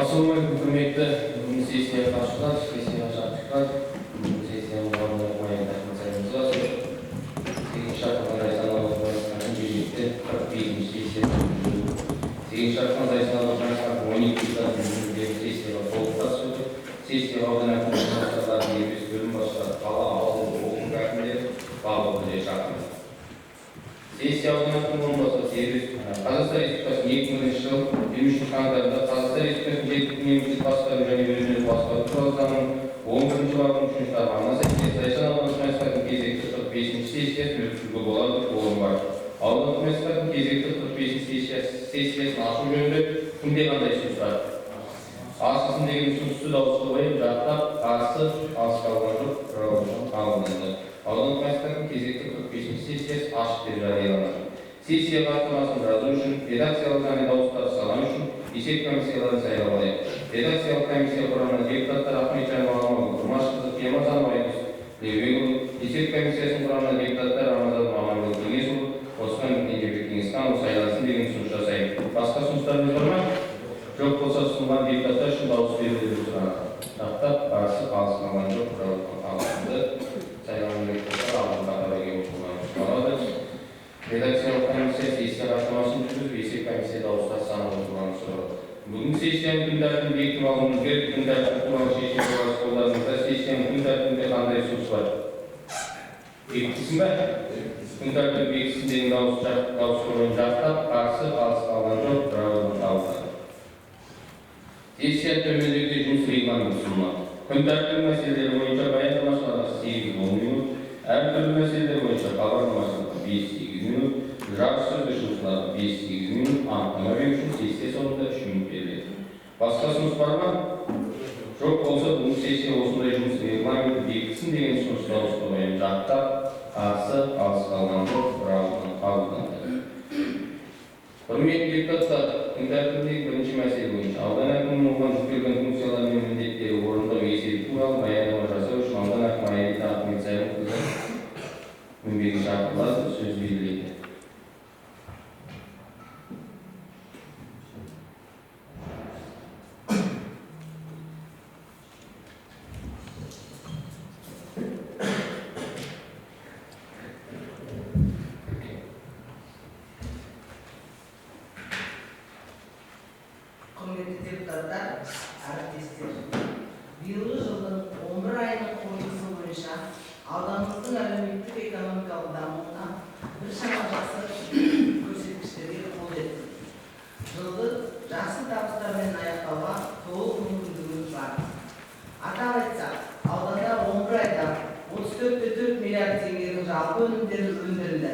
Assalamualaikum құрметті бүгін сессия ашылады, сессия ашылады. Бүгін сессияның орнына қойылған мәселеміз бар. Сегізінші шартқа саналған комиссияның бюджетте 45-ші сессиясы жүргізілді. Сегізінші шартқа саналған комиссияның 12 штаттың сессияға толық қатысты. Сессияға аудан әкімдері басшылары, ертіс бөлім басшылары, қала ауылдық округ әкімдері барлығы түрде шақырылды. Сессия аудан әкімінің орынбасары Қазақстан Республикасының 2000 жыл 23 қаңтарда Қазақстан Республикасының жергілікті мемлекеттік басқару және өзін-өзі басқару туралы заңның 11-ші бабының 3-ші тармағына сәйкес Зайсан аудандық мәслихатының кезекті 45-ші сессиясын өткізуге болады деп орын бар. Аудандық мәслихаттың кезекті 45-ші сессиясын ашу жөнінде кімде қандай ұсыныс бар? Асылсын деген ұсынысты дауысқа қойып, жақтап, қарсы, алыс қалған жоқ, қабылданды. Аудандық мәслихаттың кезекті 45-ші сессиясы ашық деп жарияланды. Сессия хаттамасын жазу үшін, редакциялық және дауыстарды санау үшін есеп комиссияларын сайлауы. Редакциялық комиссия құрамына депутаттар Ахметжан Мағамбетов, Құрмашқызы, Кемазан Байқұс, Леубекұлы, есеп комиссиясының құрамына депутаттар Рамазан Маманұлы Кеңесұлы, Осман Кенжебек Кеңесханұлы сайлансын деген ұсыныс жасаймын. Басқа ұсыныстарыңыз бар ма? Жоқ болса ұсынылған депутаттар үшін дауыс беруді деп сұрағандар. Жақтап, қарсы, қалыс қалған жоқ, алынды. Сайланған депутаттар алдын қатарға отырғаны. Редакциялық комиссия сессия хаттамасын жүргізіп, есеп комиссия дауыстар саналып отырғанын сұрады. Бүгін сессияның күн тәртібін бекітіп алуымыз керек. Күн тәртібі туралы шешім туралы қолдарыңызда сессияның күн тәртібінде қандай ұсыныс бар? Бекітсін бе? Күн тәртібі бекітсін деген дауыс қойылып жақтап, қарсы, қалыс қалған жоқ, бірауыздан табылды. Сессия төмендегідей жұмыс регламенті ұсынылады. Күн тәртібі мәселелері бойынша баяндамашыларға 8-10 минут, әртүрлі мәселелер бойынша хабарламашыларға 5-8 минут, жарыс жүргізушілерге 5-8 минут, анықтама беру үшін сессия соңында 3 минут беріледі. Басқа ұсыныс бар ма? Жоқ болса, бұл сессия осындай жұмыс регламенті бекітсін деген ұсыныс дауысқа қоямын. Жақтап, қарсы, қалыс қалған жоқ, бірауыздан қабылданды. Құрметті депутаттар, күн тәртібіндегі бірінші мәселе бойынша аудан әкімінің оған жүктелген функциялар мен міндеттері орындау есебі туралы баяндама жасау үшін аудан әкімі Айрита Ахмет Сайлымқызы мінбеге шақырылады, сөз беріледі. Құрметті депутаттар, әріптестер, биылғы жылдың 11 айының қорытындысы бойынша ауданымыздың әлеуметтік экономикалық дамуына біршама жақсы көрсеткіштерге қол жетті. Жылды жақсы табыстармен аяқтауға толық мүмкіндігіміз бар. Атап айтсақ, ауданда 11 айда 34,4 миллиард теңгенің жалпы өнімдері өндірілді.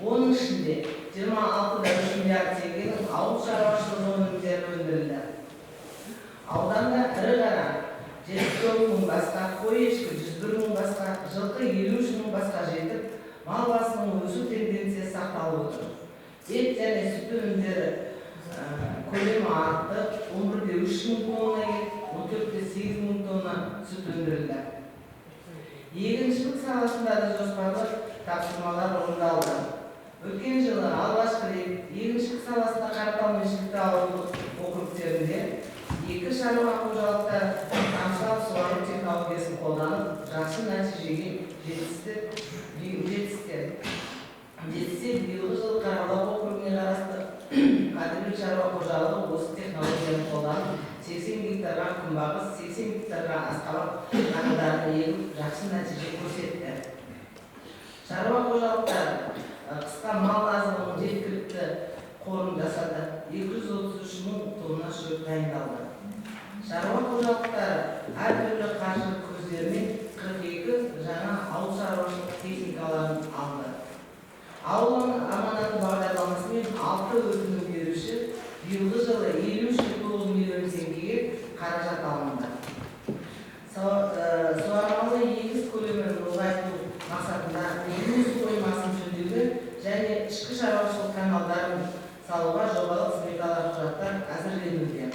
Оның ішінде 26,3 миллиард теңгенің ауыл шаруашылығы өнімдері өндірілді. Ауданда ірі қара 79 мың басқа, қой ешкі 101 мың басқа, жылқы 53 мың басқа жетіп, мал басының өсу тенденциясы сақталып отыр. Ет және сүт өнімдері көлемі артты, 11,3 мың тонна ет, 14,8 мың тонна сүт өндірілді. Егіншілік саласында да жоспарлы тапсырмалар орындалды. Өткен жылы алғашқы рет егіншілік саласында Қаратал мен Шілікті ауылдық округтерінде 2 шаруа қожалықтары тамшылап суару технологиясын қолданып, жақсы нәтижеге жетісті. Биылғы жылы Қарабалық округіне қарасты Қадірлік шаруа қожалығы осы технологияны қолданып, 80 гектарға күнбағыс, 80 гектарға асқабақ дақылдарын егіп, жақсы нәтиже көрсетті. Шаруа қожалықтары қысқа мал азығының жеткілікті қорын жасады, 233 мың тонна шөп дайындалды. Шаруа қожалықтары әртүрлі қаржы көздерімен 42 жаңа ауыл шаруашылық техникаларын алды. Ауыл аманаты бағдарламасымен 6 өтінім беруші биылғы жылы 53,9 миллион теңгеге қаражат алынды. Суармалы егіс көлемін ұлғайту мақсатында егін су қоймасын жөндеуге және ішкі шаруашылық каналдарын салуға жобалық сметалық құжаттар әзірленуде.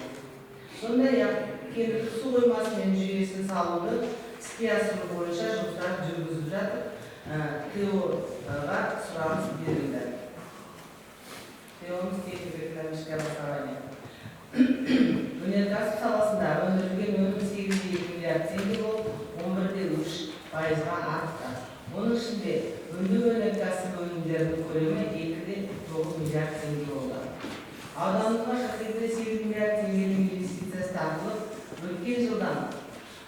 Сондай-ақ кендік су қоймасы мен жүйесін салуды іске асыру бойынша жұмыстар жүргізіліп жатыр. ТО-ға сұраныс берілді. ТО-мыз технико-экономическое обоснование. Өнеркәсіп пайызға артты. Оның ішінде өңдеу өнеркәсібі өнімдерінің көлемі 2,9 миллиард теңге болды. Ауданымызға 48 миллиард теңгенің инвестициясы тартылып, өткен жылдан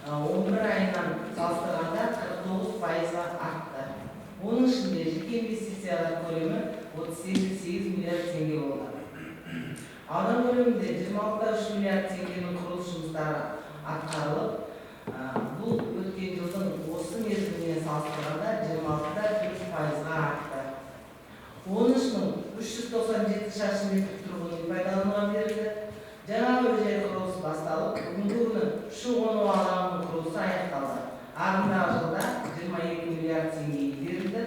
11 айынан салыстырғанда 49 пайызға артты. Оның ішінде жеке инвестициялар көлемі 38 миллиард теңге болды. Аудан көлемінде 26,3 миллиард теңгенің құрылыс жұмыстары атқарылып, бұл өткен жылдың осы мерзіміне салыстырғанда 26,4 пайызға артты. 13,397 шаршы метр тұрғын үй пайдалануға берілді. Жаңа әуежай құрылысы басталып, бүгінгі күні ұшу-қону алаңының құрылысы аяқталды. Ағымдағы жылда 22 миллиард теңге берілді.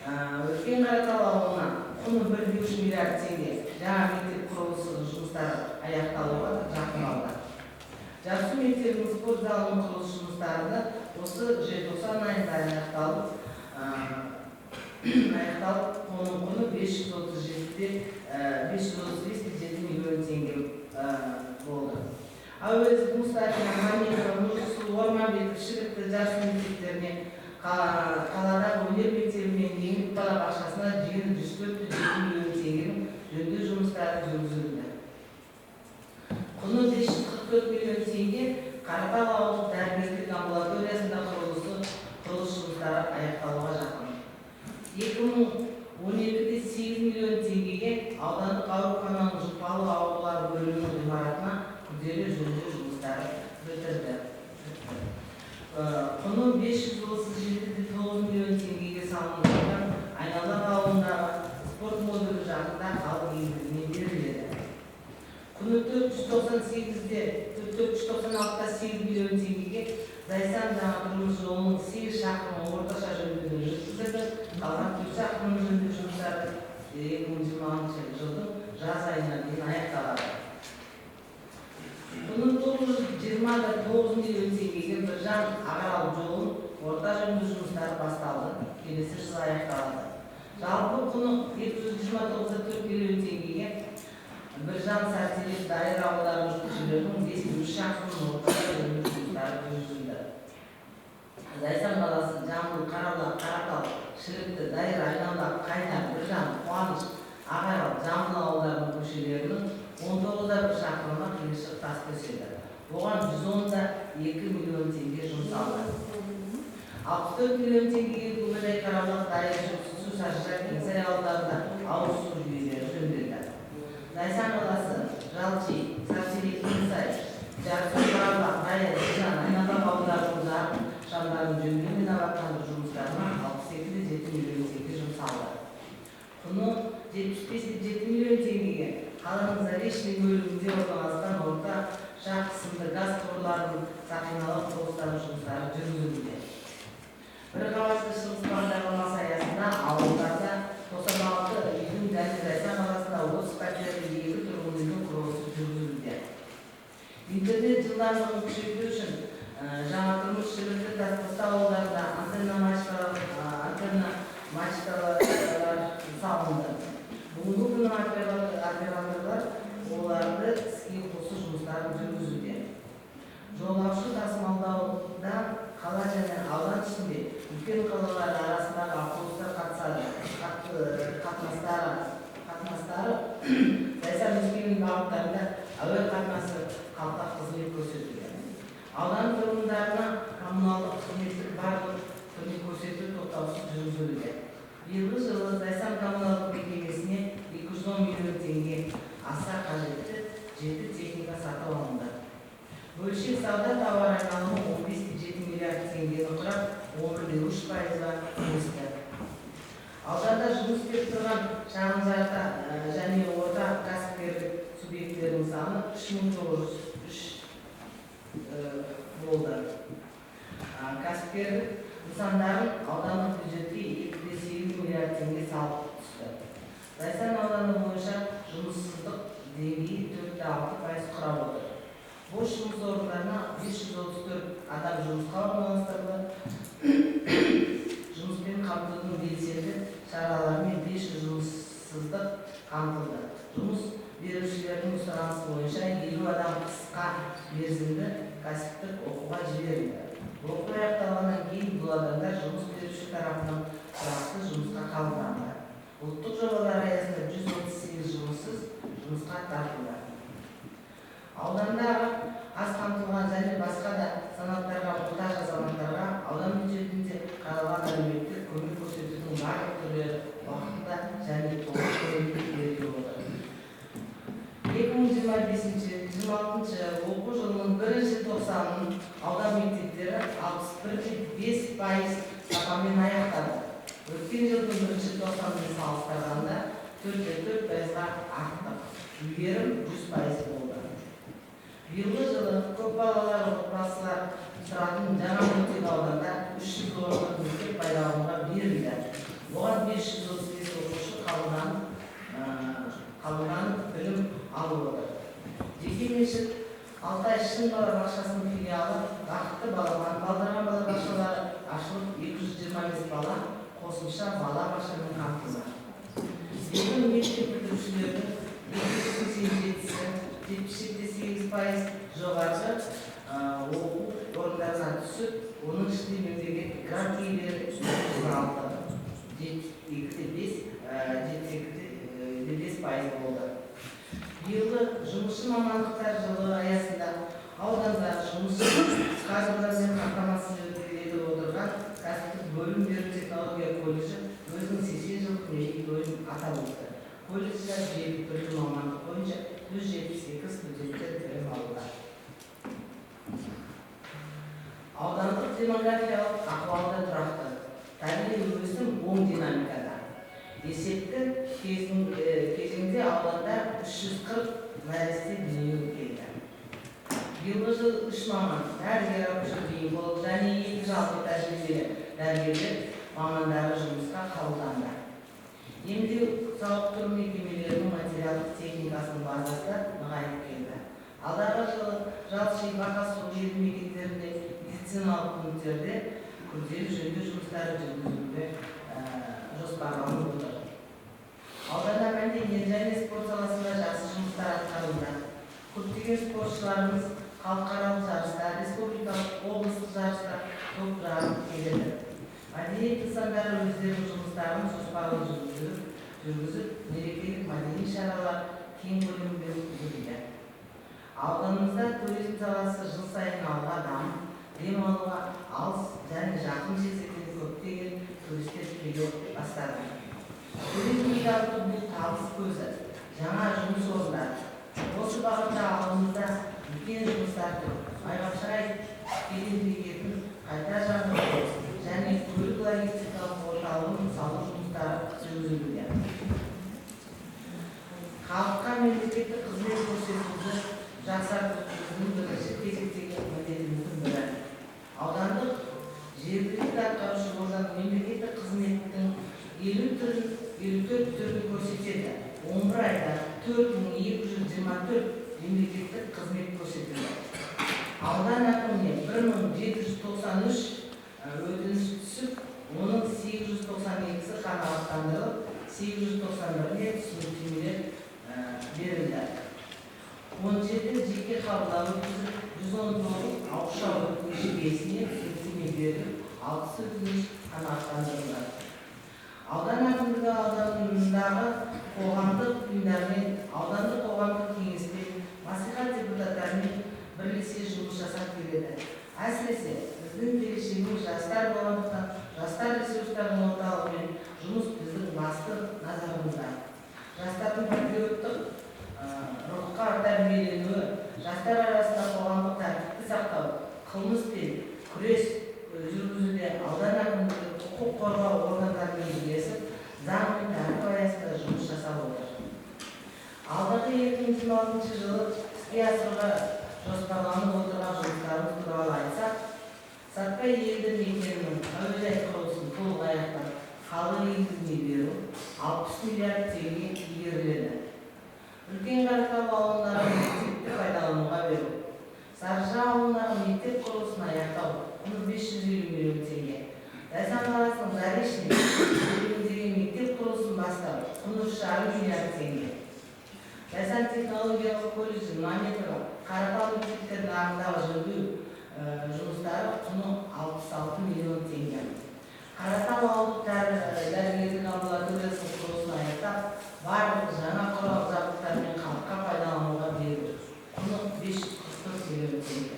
Өткен Қаратал ауылына құны 1,3 миллиард теңге жаңа мектеп құрылысы жұмыстары аяқталуға жақын алды. Жақсы мектебінің спорт залының құрылыс жұмыстары осы желтоқсан айында аяқталып, оның құны 535,7 миллион теңге болды. Әуезов, Мұстафин, Маминова, Нұрсұлу, Орманбеков, Шілікті жас мектептеріне, қаладағы өнер мектебі мен еңбек балабақшасына 104,7 миллион теңгенің жөндеу жұмыстары жүргізілді. Құны 544 миллион теңге Қаратал ауылдық дәрігерлік амбулаториясында құрылыс жұмыстары аяқталуға жақын. 2012-де 8 миллион теңгеге аудандық аурухананың жұқпалы аурулар бөлімінің ғимаратына күрделі жөндеу жұмыстары бітірді. Құны 537,9 миллион теңгеге салынған Айналақ ауылындағы спорт модулі жағында халық игілігіне беріледі. Құны 496,8 миллион теңгеге Зайсан жаңа тұрмыс жолының 8 шақырым орташа жөндеуді жүргізілді. Қалған 4 шақырым жөндеу жұмыстары 2020 жылдың жаз айына дейін аяқталады. Құны 920,9 миллион теңгеге Біржан Ағарал жолының орта жөндеу жұмыстары басталды. Келесі жылы аяқталады. Жалпы құны 229,4 миллион теңгеге Біржан Сәрселеп Дайыр ауылдарының көшелерінің 5 шақырым орташа жөндеу жұмыстары жүргізілді. Зайсан қаласы, Жамбыл, Қарабұлақ, Қаратал, Шілікті, Дайыр, Айналақ, Қайнар, Біржан, Қуаныш, Ағарал, Жамбыл ауылдарының көшелерінің 19,1 шақырымға қиыршық тас төселді. Оған 110,2 миллион теңге жұмсалды. 64 миллион теңгеге Көкжай, Қарабұлақ, Дайыр, Су Шашырақ, Кеңсай ауылдарында ауыз су жүйелері жөнделді. Зайсан қаласы, Жалчи, Сарселек, Кеңсай, Жарсу, Қарабұлақ, Дайыр, Біржан, Айналақ ауылдарының жарық шамдарын жөндеу мен абаттандыру жұмыстарына 62,7 миллион теңге жұмсалды. Құны 75,7 миллион теңгеге қаланың Заречный бөлігінде орналасқан орта шақ сынды газ құбырларының сақиналық құрылыстары жұмыстары жүргізілуде. Бір қабатты шығыс бағдарламасы аясында ауылдарда 96 үйдің және Зайсан қаласында 30 пәтерлі 2 тұрғын үйдің құрылысы жүргізілуде. Интернет жылдамдығын күшейту үшін жаңа тұрмыс Шілікті Тастастау ауылдарында антенна мачталар салынды. Бүгінгі күні операторлар оларды іске қосу жұмыстарын жүргізуде. Жолаушы тасымалдауда қала және аудан ішінде үлкен қалалар арасындағы автобустар қатынастары Зайсан Өскемен бағыттарында әуе қатынасы қалта қызмет көрсетуде. Аудан тұрғындарына коммуналдық қызметтік барлық көмек көрсету тоқтаусыз жүргізілуде. Биылғы жылы Зайсан коммуналдық мекемесіне 210 миллион теңге аса қажетті 7 техника сатып алынды. Бөлшек сауда тауар айналымы 15,7 миллиард теңгені құрап, 11,3%-ға өсті. Ауданда жұмыс істеп тұрған шағын және орта кәсіпкерлік субъектілерінің саны 3,903 болды. Кәсіпкерлік нысандарын аудандық бюджетке 2,8 миллиард теңге салып түсті. Зайсан ауданы бойынша жұмыссыздық деңгейі 4,6% құрап отыр. Boş жұмыс орындарына 534 адам жұмысқа орналастырылды. Жұмыспен қамтудың белсенді шараларымен 500 жұмыссыздық қамтылды. Жұмыс берушілердің сұранысы бойынша 50 адам қысқа мерзімді кәсіптік оқуға жіберілді. Оқу аяқталғаннан кейін бұл адамдар жұмыс беруші тарапынан тұрақты жұмысқа қабылданды. Ұлттық жобалар аясында 138 жұмыссыз жұмысқа тартылды. Аудандағы аз қамтылған және басқа да санаттарға мұқтаж азаматтарға аудан бюджетінде қаралған әлеуметтік көмек көрсетудің барлық түрлері уақытында және толық көлемде беріліп отыр. 2025-26 оқу жылының бірінші тоқсанының аудан мектептері 61,5% сапамен аяқтады. Өткен жылдың бірінші тоқсанымен салыстырғанда 4,4%-ға артық. Үлгерім 100% болды. Биылғы жылы көпбалалы отбасылар тұратын жаңа мөлтек ауданда 300 орындық мектеп пайдалануға берілді. Оған 535 оқушы қабылданып білім алып отыр. Жекеменшік Алтай шын балабақшасының филиалы бақытты балдырған балабақшалары ашылып 225 бала қосымша балабақшамен қамтылды. Биыл мектеп бітірушілердің 77,8% жоғары оқу орындарына түсіп, оның ішінде мемлекеттік грант иелері 7,5% болды. Биылғы жұмысшы мамандықтар жылы аясында ауданда жұмысшы кадрдармен қамтамасыз етіліп отырған кәсіптік бөлім беру технология колледжі өзінің 80 жылдық мерейтойын атап өтті. Колледжде 7 түрлі мамандық бойынша 172 студенттер білім алуда. Аудандық демографиялық ахуалда тұрақты. Табиғи өсім оң динамикада. Есепті кезеңде ауданда 340 нәресте дүниеге келді. Биылғы жыл 3 маман, дәрігер-акушер-гинеколог және 2 жалпы тәжірибелі дәрігерлер мамандары жұмысқа қабылданды. Емдеу сауықтыру мекемелерінің материалдық техникасының базасы нығайып келді. Алдағы жылы Жалши, Бақасу елді мекендерінде медициналық пункттерде күрделі жөндеу жұмыстары жүргізілуге жоспарланып отыр. Ауданда мәдениет және спорт саласында жақсы жұмыстар атқарылуда. Көптеген спортшыларымыз халықаралық жарыста, республикалық, облыстық жарыста топ жарып келеді. Мәдениет нысандары өздерінің жұмыстарын жоспарлы жүргізіп, мерекелік мәдени шаралар кең көлемде өткізілуде. Ауданымызда туризм саласы жыл сайын алға дамып, демалуға алыс және жақын шетелден көптеген туристер келе бастады. Туризмді дамыту бұл табыс көзі, жаңа жұмыс орындары. Осы бағытта алдымызда үлкен жұмыстар тұр. Айғапшағай кеден бекетін қайта жаңғырту және көлік логистикалық орталығын салу жұмыстары жүргізілуде. Халыққа мемлекеттік қызмет көрсетуді жақсартудың бірінші кезектегі міндетіміздің бірі. Аудандық жергілікті атқарушы орган мемлекеттік қызметтің 54 түрін көрсетеді. 11 айда 4224 мемлекеттік қызмет көрсетілді. Аудан әкіміне 1793 өтініш түсіп, оның 892-сі қанағаттандырылып, 891-ге түсініктемелер берілді. 17 жеке қабылдау өткізіліп, 119 ауызша өтініш иесіне түсініктеме беріліп, 6 өтініш қанағаттандырылды. Аудан әкімдігі ауданындағы қоғамдық ұйымдармен, аудандық қоғамдық кеңеспен, мәслихат депутаттарымен бірлесе жұмыс жасап келеді. Әсіресе біздің келешегіміз жастар болғандықтан, жастар ресурстарының орталығымен жұмыс біздің басты назарымызда. Жастардың патриоттық рухқа тәрбиеленуі, жастар арасында қоғамдық тәртіпті сақтау, қылмыспен күрес жүргізуде аудан әкімдігі құқық қорғау органдарымен бірлесіп, заң мен тәртіп аясында жұмыс жасап отыр. Алдағы 2026 жылы іске асыруға жоспарланып отырған жұмыстарымыз туралы айтсақ, Сатпай елді мекенінің әуежай құрылысын толық аяқтап, халық игілігіне беру 60 миллиард теңге игеріледі. Үлкен Қаратау ауылындағы мектепті пайдалануға беру. Саржа ауылындағы мектеп құрылысын аяқтау, құны 550 миллион теңге. Зайсан қаласының Заречный бөліміндегі мектеп құрылысын бастау, құны 3,5 миллиард теңге. Зайсан технологиялық колледжі Маметова Қаратау мектептерінің ағымдағы жөндеу жұмыстары құны миллион теңге.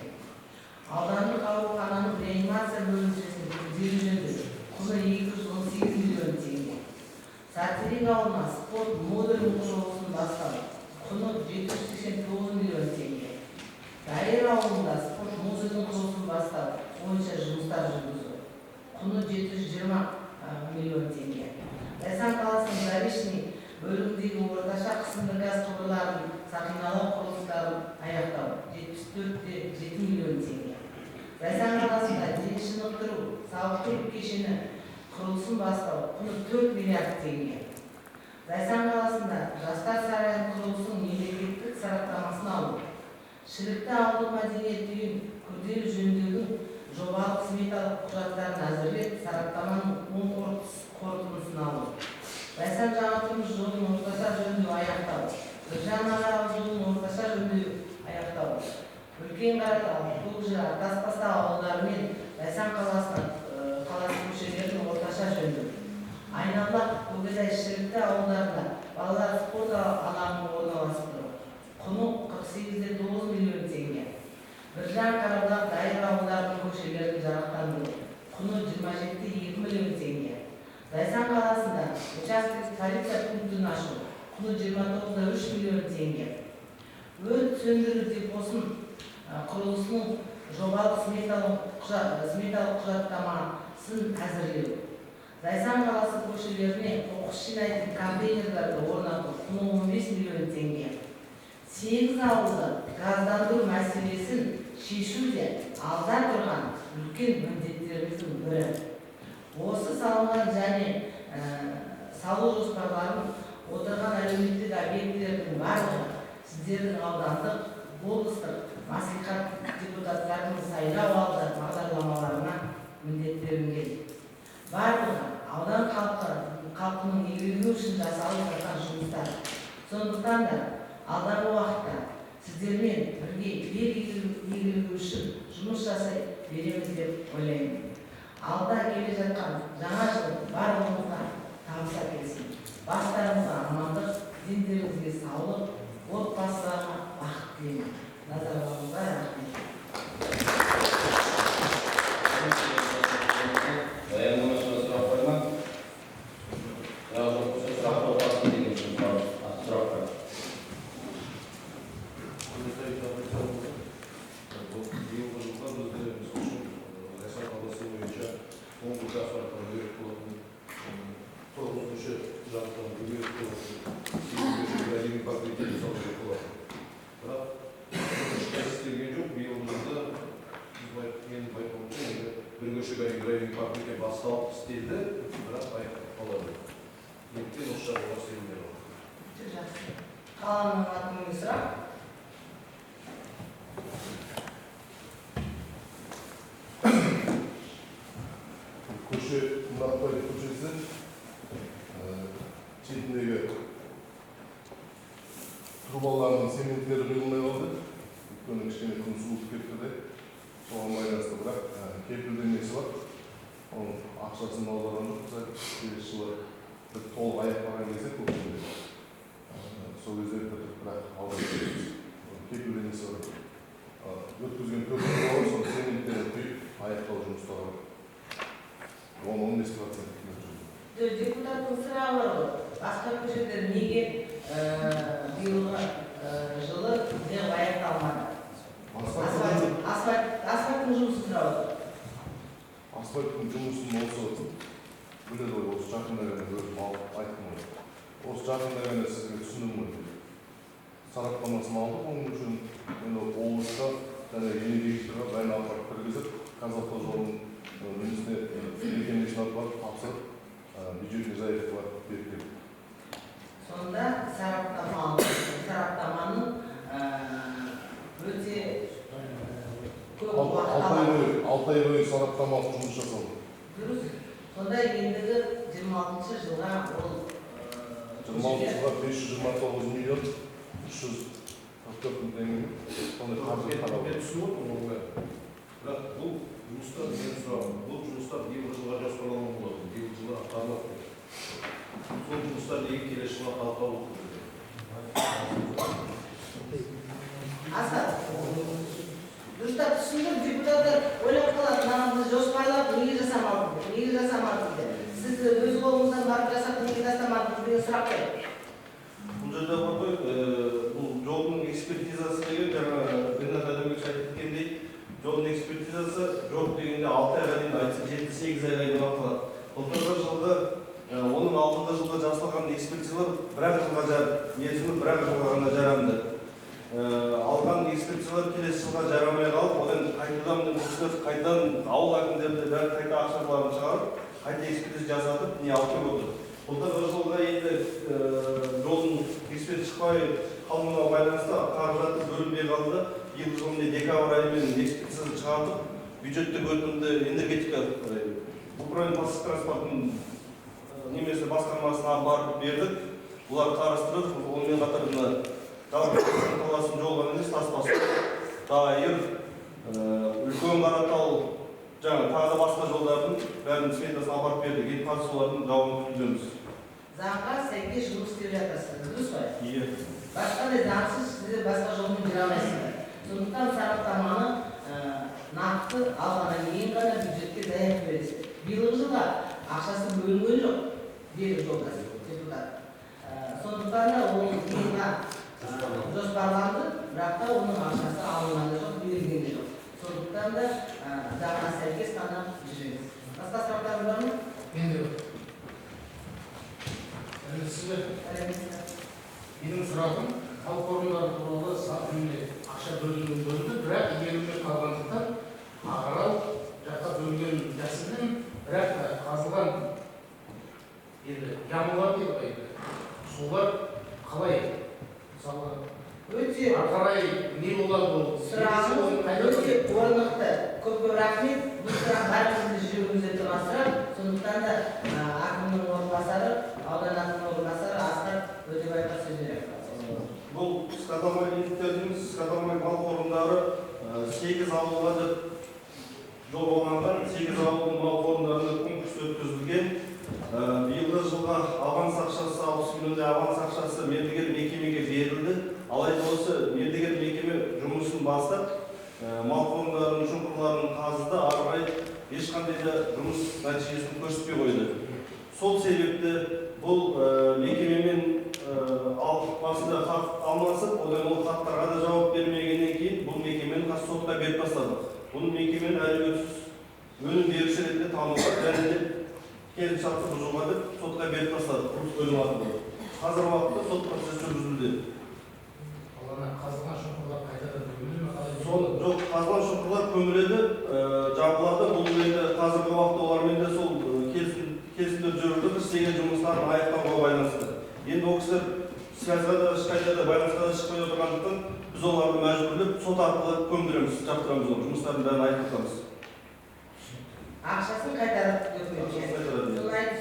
Аудандық аурухананың реанимация бөлімшесінің күрделі жөндеу құны 218 миллион теңге. Сатирин ауылына спорт модулінің құрылысын бастау құны 789 миллион теңге. Дайыр ауылында спорт музейінің құрылысын бастау бойынша жұмыстар жүргізу құны 720 миллион теңге. Зайсан қаласының Заречный бөліміндегі орташа қысымды газ құбырларын сақиналау құрылыстарын аяқтау 74,7 миллион теңге. Зайсан қаласында дене шынықтыру сауықтыру кешені құрылысын бастау құны 4 миллиард теңге. Зайсан қаласында жастар сарайының құрылысының мемлекеттік сараптамасын алу, Шілікті ауылдық мәдениет үйін күрделі жөндеудің жобалық сметалық құжаттарын әзірлеп, сараптаманың оң қорытындысын алу. Зайсан жаңатұрмыш жолын орташа жөндеу аяқтау, Біржан Ағарал жолын орташа жөндеу аяқтау, Үлкен Қаратал, Көкжыра, Тасбастау ауылдары мен Зайсан қаласы көшелерінің орташа жөндеу. Айналақ, Көкжай, Шілікті ауылдарында балалар спорт алаңын орналастыру құны 48,9 миллион теңге. Біржан Қаратал, Дайыр ауылдарының көшелерін жарықтандыру құны 27,2 миллион теңге. Зайсан қаласында учаскелік полиция пунктін ашу құны 29,3 миллион теңге. Өрт сөндіру депосын құрылысының жобалық сметалық құжаттамасын әзірлеу. Зайсан қаласы көшелеріне қоқыс жинайтын контейнерлерді орнату құны 15 миллион теңге. 8 ауылды газдандыру мәселесін шешуде алда тұрған үлкен міндеттеріміздің бірі. Осы салынған және салу жоспарларын отырған әлеуметтік объектілердің барлығы сіздердің аудандық, облыстық, мәслихат депутаттарының сайлау алды бағдарламаларына міндеттелінген. Барлығы аудан халқының игілігі үшін жасалып жатқан жұмыстар. Сондықтан да алдағы уақытта сіздермен бірге ел игілігі үшін жұмыс жасай береміз деп ойлаймын. Алда келе жатқан жаңа жыл барлығымызға табыс әкелсін. Бастарыңызға амандық, дендеріңізге саулық, отбасыларына бақыт тілеймін. Назарларыңызға рахмет. Басталып істелді, бірақ аяқталады. Ертең осы шаруалар сенімдер бар. Жақсы. Қаланың атымен сұрақ. Көше Мұратбай көшесі шетіндегі трубаларының цементтері құйылмай қалды. Өйткені кішкене күн суып кетті де, соған байланысты, бірақ кепілдемесі бар. Оның ақшасын аударған жоқ, келесі жылы бір толық аяқтаған кезде көктемде. Сол кезде бірақ аударып береміз. Кепілдемесі бар. Өткізген 4 жыл бар, соны цементтерін құйып аяқтау жұмыстары бар. 10-15%. Депутаттың сұрағы бар ғой. Басқа көшелер неге биылғы жылы неғып аяқталмады? Асфальттың жұмысын сұрап отыр. Асфальттың жұмысын осы біледі ғой, осы жақында ғана өзім алып айттым ғой. Осы жақында ғана сізге түсіндім ғой. Сараптамасын алдық, оның үшін облыста және Енебекшіға дайын аппарат кіргізіп, Қазавтожолдың мекемесіне барып тапсырып, бюджетный заявкалар беріледі. Сонда сараптаманың өте көп уақыт алады. 6 ай бойы сараптамалық жұмыс жасалды. Дұрыс. Сонда ендігі 26 жылға ол 26 жылға 529 миллион 344 мың теңге. Сондай қаржы қаралды. Мен түсініп отырмын оны. Бірақ бұл жұмыстар мен сұрағым. Бұл жұмыстар биылғы жылға жоспарланған болады. Биылғы жылға атқарылады. Сол жұмыстар неге келесі жылға қалып Асад, жоспарлап неге жасамадыңыз деп. Сіз өз қолыңыздан барып жасап неге жасамадыңыз деген сұрақ қойып. Бұл жерде бар ғой, бұл жолдың экспертизасы деген жаңа Ринат Адамбек айтып кеткендей, жолдың экспертизасы жоқ дегенде 6 айға дейін айтса 7-8 айға дейін уақыт. Былтырғы жылда оның алдыңғы жылда жасалған экспертизалар бір-ақ жылға мерзімі бір-ақ жылға ғана жарамды. Алған экспертизалар келесі жылға жарамай қалып, одан қайтадан ауыл әкімдері бәрі қайта ақшаларын шығарып, қайта экспертиза жасатып, не алып келіп отыр. Былтырғы жылға енді жолдың эксперт шықпай қалуына байланысты қаражаты бөлінбей қалды. Биылғы жылы декабрь айымен экспертизаны шығартып, бюджеттік өтімді энергетика Украин транспортының немесе басқармасына барып бердік. Бұлар қарастырып, онымен қатар Жалғыз қаласын жолған емес, Тасбасты, Дайыр, үлкен Қаратау, жаңа тағы басқа жолдардың бәрін сметасын апарып бердік. Енді қазір солардың жауабын күтудеміз. Заңға сәйкес жұмыс істеп жатырсыз, дұрыс па? Иә. Басқадай заңсыз сізді басқа жолмен жүре алмайсыздар. Сондықтан сараптаманы нақты алғаннан кейін ғана бюджетке даяр бересіз. Биылғы жылға ақшасы бөлінген жоқ, деді жолдас депутат. Сондықтан да оның биылға жоспарланды, бірақ та оның ақшасы алынған да жоқ, берілген де жоқ. Сондықтан да заңға сәйкес қана жүреміз. Басқа сұрақтарыңыз бар ма? Менде сіздер менің сұрағым халық орындары туралы ақша бөлінді, бірақ игерілмей қалғандықтан Ақарал жаққа бөлінген тәсілмен бірақ қазылған енді ямалар дейді ғой, солар қалай? Мысалы, Өте қарай не болады ол? сұрағыңыз өте орнықты. Көп рахмет. Бұл сұрақ бәрімізді жүргізіп тұрған сұрақ. Сондықтан да әкімнің орынбасары, аудан әкімінің орынбасары Асқар Өтебаевқа сөз беремін. Бұл скаталмай лимиттердің скаталмай мал қорымдары 8 ауылға жол болғандан 8 ауылдың мал қорымдарында конкурс өткізілген. Биылғы жылға аванс ақшасы 60 миллиондай аванс ақшасы мердігер мекемеге берілді. Алайда осы мердігер мекеме жұмысын бастап, мал қорымдарының шұңқырларын қазды, ары қарай ешқандай да жұмыс нәтижесін көрсетпей қойды. Сол себепті бұл мекемемен басында хат алмасып, одан ол хаттарға да жауап бермегеннен кейін бұл мекемені сотқа беріп бастадық. Бұл мекемені әлеуетсіз өнім беруші ретінде тануға және де келісімшартты бұзуға деп сотқа беріп бастадық. Өнім атылды. Қазір уақытта сот процесі жүргізілуде. Қазылған шұңқырлар қайтадан көміледі ме? Жоқ, қазылған шұңқырлар көміледі, жабылады. Бұл енді қазіргі уақытта олармен де сол келісімдер жүргізіліп, істеген жұмыстарын аяқтауға байланысты. Енді ол кісілер связьға да ешқайда да байланысқа да шықпай отырғандықтан біз оларды мәжбүрлеп сот арқылы көндіреміз, жаптырамыз ол жұмыстардың бәрін айтып Ақшасын қайтарып өкіметке.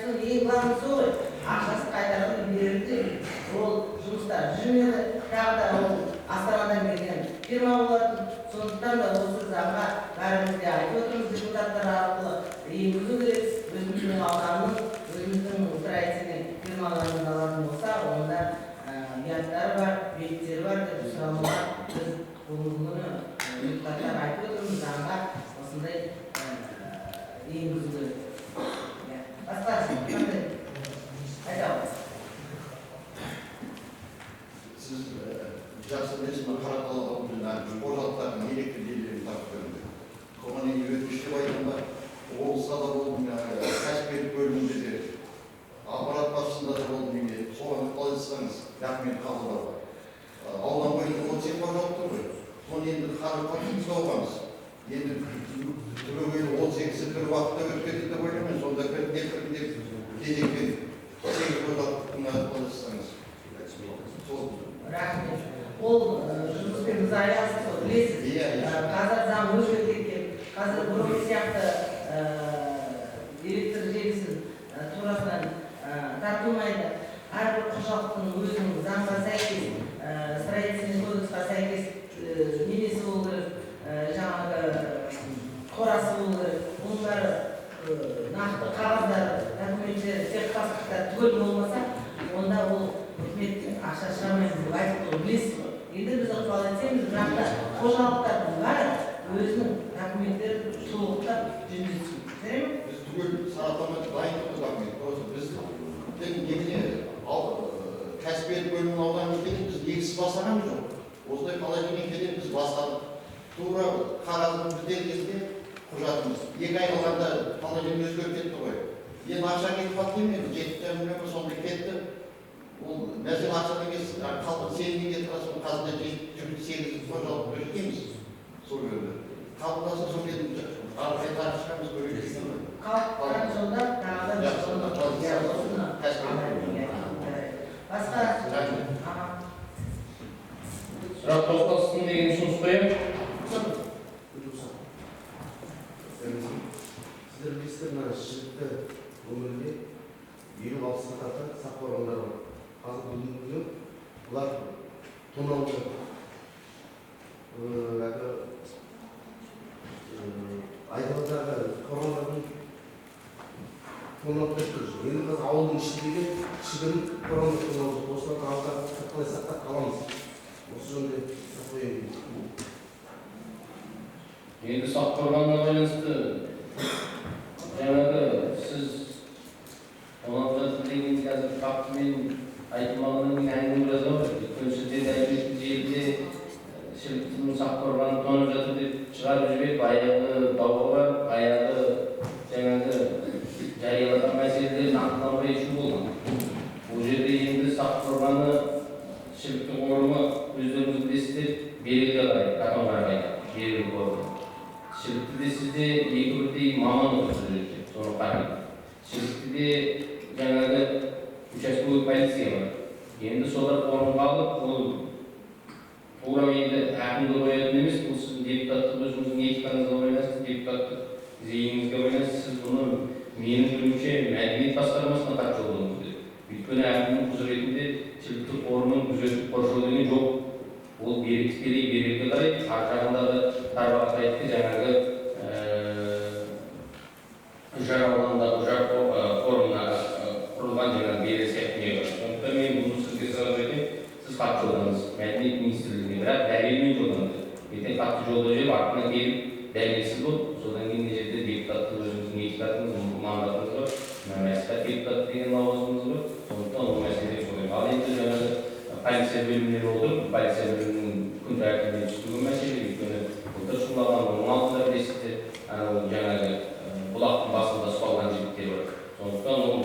Соның ең главный ғой. Ақшасын қайтарып берілді. Ол жұмыстар жүрмеді. Тағы да ол Астанадан келген фирма болатын. Сондықтан да осы заңға бәріміз де айтып отырмыз депутаттар арқылы енгізу керек. Өзіміздің ауданның, өзіміздің строительный фирмаларымыз алатын болса, онда ұяттары бар, беттері бар деп сұрауға біз бүгінгі депутаттар айтып отырмыз заңға осындай енгізу керек. Басқа қандай айта аласыз? Сіз жақсы білесіз, Қаратау қожалықтардың электр желілерін тартып берді. Соған өтініш деп айтқанда, облыста да болдым, кәсіпкерлік бөлімінде де, аппарат басшысында да болдым, соған қалайсаңыз, рахмет қабылдауға. Аудан бойынша 10 қожалық тұр ғой. Соны енді қарым-қатынын соғамыз. Енді түбегейлі 18-і бір уақытта өткеді деп ойламын, сонда бірінде кезекпен 8 қожалықтың қалайсаңыз. Рахмет. Ол жұмыспен біз аясыз, білесіз. Қазір заң өзгеріп кеткен. Қазір бұрын сияқты электр желісін турасынан тартылмайды. Әрбір қожалықтың өзінің заңға сәйкес, строительный кодексқа сәйкес немесі болу керек, жаңағы қорасы болу керек. Бұлар нақты қағаздар, документтер, техпаспорттар түгел болмаса, онда ол үкімет ақша шығармаймыз деп айтып тұр, білесіз ғой. Енді біз ықпал етсеміз, бірақ та қожалықтардың бәрі өзінің документтерін толықтап жөндеп беріп бөлімін ауданға келіп біз негізсіз бастағанымыз жоқ. Осылай қалай деген келіп біз бастадық. Тура қағаздың бітер кезде құжатымыз 2 ай қалғанда положение өзгеріп кетті ғой. Енді ақша кетіп қалды деймін, 7,5 миллион сондай кетті. Ол мәселе ақшадан емес, қалдық сенің кетіп қалсын, қазір 7,8 қожалық бөліп сол жерде. Қалыптаса сол жерде ары қайта шығамыз көреміз. Қалыптан сонда тағы да басқа Сұрақ тоқталсын деген ұсыныс қоямын. Сіздер білесіздер, мына Шілікті өңірінде 50-60 тарта сақ қорғандар бар. Қазір бүгінгі күні бұлар тоналып жатыр. Айдаладағы қорғандардың тоналып кетіп тұр. Енді қазір ауылдың ішіндегі кішігірім қорғандар тоналып жатыр. Осыларды алда қалай сақтап қаламыз. Осы жөнінде қоямын. Енді сақ қорғанына байланысты жаңағы сіз тоналып жатыр деген қазір фактімен айтылмағаннан кейін әңгіме біраз бар. Өйткені сіздер әлеуметтік желіде Шіліктің сақ қорғаны тонып жатыр деп шығарып жіберіп, аяғы дауға бар, аяғы жаңағы жариялаған мәселелер нақтыламай шу болған. Бұл жерде енді сақ қорғаны Шіліктің қорымы өздеріңіз білесіздер берілге қарай, Катонға қарай берілге қорымы. Шіліктіде сізде 2 бірдей маман отырды жерде, соны қарайды. Шіліктіде жаңағы участковый полиция бар. Енді солар қорымға алып, ол тура енді әкімді қоятын емес, бұл сіздің депутаттық өзіңіздің этикаңызға байланысты, депутаттық зейініңізге байланысты, сіз бұны менің білуімше мәдениет басқармасына хат жолдауыңыз керек. Өйткені әкімнің құзыретінде Шілікті қорының күзетіп қоршау деген жоқ. Ол тікелей берілге қарай, ар жағындағы тарбағатайдың жаңағы Үржар ауданындағы Үржар қорымына құрылған жаңағы берілге сәттіне бар. Сондықтан мен бұны сізге сұрап едім, сіз хат жолдаңыз мәдениет министрлігіне, бірақ дәлелмен жолдаңыз. Ертең хатты жолдап жіберіп, артына келіп дәлелсіз болып, содан кейін мына жерде депутаттық өзіңіздің этикатыңыз, мандатыңыз бар, мәслихат депутаты деген лауазымыңыз бар. Сондықтан ол мәселені қойып. Ал енді жаңағы полиция бөліміне отырып, полиция бөлімінің күн тәртібіне түстігі мәселе, өйткені былтыр шулаған, оның алдында білесіздер, жаңағы бұлақтың басында ұсталған жігіттер бар. Сондықтан ол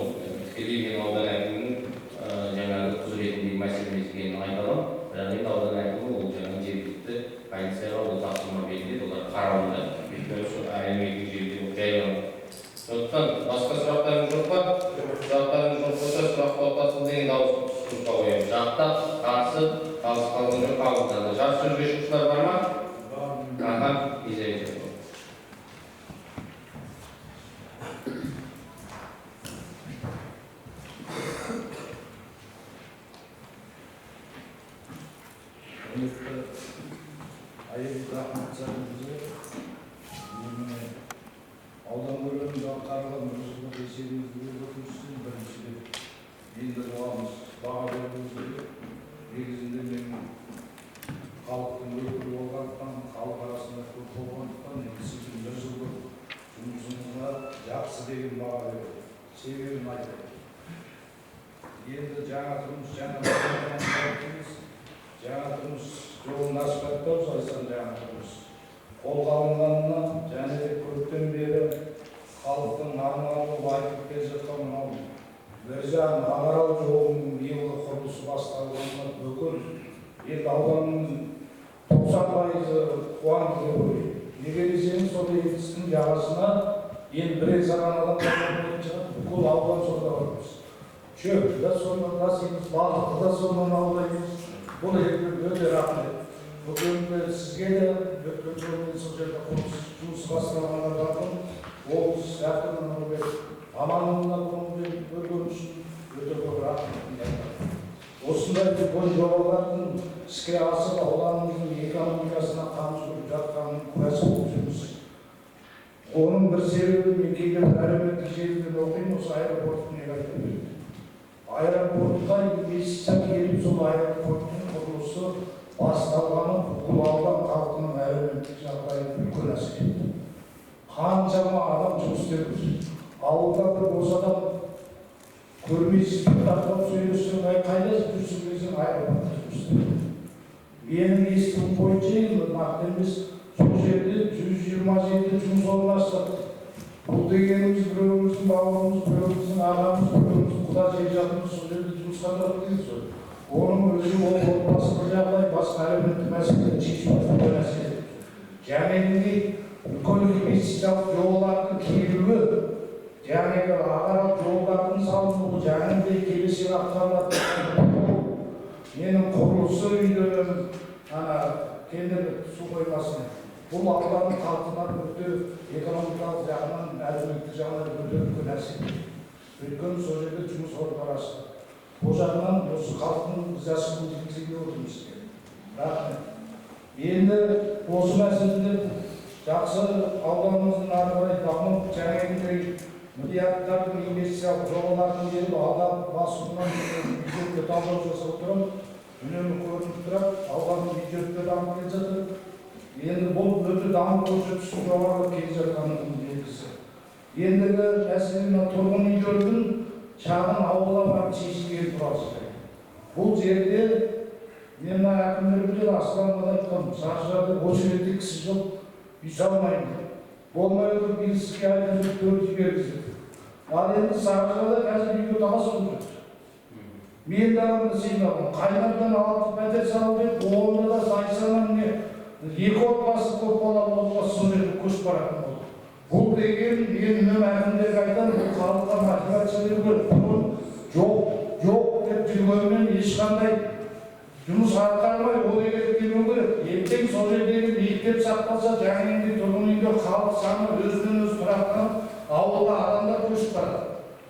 тікелей мен аудан әкімінің жаңағы құзыретіндегі мәселе екенін айтамын. Бірақ енді аудан әкімі ол жаңағы жергілікті полицияға ол тапсырма беріледі, олар қарауында. Өйткені сол әлеуметтік желіде ол жайылған. Сондықтан басқа сұрақтарыңыз жоқ па? Сұрақтарыңыз жоқ болса, сұрақ тоқтатылды деген дауыс ұсынысқа қоямын. Жақтап, қарсы, қалыс қалған жоқ, қабылданды. Жарыс сөзге шығушылар бар ма? Аха, изолиция. Аудан бөлімінде атқарылған жұмыстық есебіңізді беріп отырсыз. Біріншіден енді оған баға беруіміз керек. Негізінде мен халықтың өкілі болғандықтан, халық арасында көп болғандықтан, сіздің 1 жылдық жұмысыңызға жақсы деген баға береді. Себебін айтайын. Енді жаңа тұрмыс, жаңа тұрмыс жолын асфальттау салсам жаңа тұрмыс. Қолға алынғанына және де көптен бері халықтың арманын айтып келе жатқан мынау бір жағын Ақарал жолының биылғы құрылысы басталғанына бүкіл енді ауданның 90% қуанды деп ойлаймын. Неге десеңіз, сол ертістің жағасына енді бірер саған адам болмайтын шығар, бүкіл аудан сонда бармыз. Шөпті да сондан тасимыз, балықты да сондан аулаймыз. Бұл өте рахмет. Бүгінгі сізге де өткен жолмен сол жерде жұмыс басталғанға жақын ол сіз әкімнің аманлығына көрген үшін өте көп рахмет. Осындай үлкен жобалардың іске асып ауданымыздың экономикасына қамшы беріп жатқанын куәсі болып жүрміз. Оның бір себебі мен кейде әлеуметтік желіден оқимын, осы аэропорттың айтып берді. Аэропортқа инвестиция келіп, сол аэропорттың құрылысы басталғаны бүкіл аудан халқының әлеуметтік жағдайын үлкен әсер етті. Қаншама адам жұмыс істеп жүр. Ауылда бір осы адам көрмейсіз тақырып сөйлесең қайда жүрсің десең аэропортта жүрсің. Менің естуім бойынша енді нақты емес, сол жерде 127 жұмыс орны аштық. Бұл дегеніміз біреуіміздің бауырымыз, біреуіміздің ағамыз, біреуіміздің құда жекжатымыз сол жерде жұмысқа тұрады деген сөз. Оның өзі ол отбасылық жағдай, басқа әлеуметтік мәселелерді шешуге мәселе. Жәнегідей үлкен инвестициялық жобалардың келуі, жаңағы ағарат жолдардың салынуы, жаңағыдай келесі атқарылатын менің құрылысы үйдің кендір су қоймасына. Бұл ауданның халқына өте экономикалық жағынан, әлеуметтік жағынан өте үлкен әсер. Өйткені сол жерде жұмыс орындары ашты. Бұл жағынан осы халықтың ризашылығын жеткізуге отырмыз. Рахмет. Енді осы мәселеде жақсы ауданымыздың ары қарай дамып, жаңағыдай миллиардтардың инвестициялық жобаларын беріп, алда басылымнан бюджетке талдау жасап отырып, үнемі көрініп тұрып, ауданның бюджетке дамып келе жатыр. Енді бұл өте дамып көрсеткіші жоғары келе жатқанының белгісі. Ендігі мәселені тұрғын үйлердің шағын ауылға барып шешілген туралы. Бұл жерде мен әкімдерге Асланға айтқам, Саржарда осы жерде кісі жоқ, үй салмайды. Болмай отырып билікке айтып төрт жібергізді. Ал енді Саржарда қазір үйге тағас болып жатыр. Мен дағымды сыймағым, қайнардан 6 пәтер салып еді, онда да сайсаннан не 2 отбасы көп балалы отбасы сол жерге көшіп баратын болды. Бұл деген мен әкімдерге айтамын, бұл халыққа мотивация беру керек. Жоқ деп жүргенмен ешқандай жұмыс атқармай ол егер келу керек. Ертең сол жердегі мектеп сақталса, жаңағыдай тұрғын үйде халық саны өзінен-өз тұрақтанып, ауылға адамдар көшіп барады.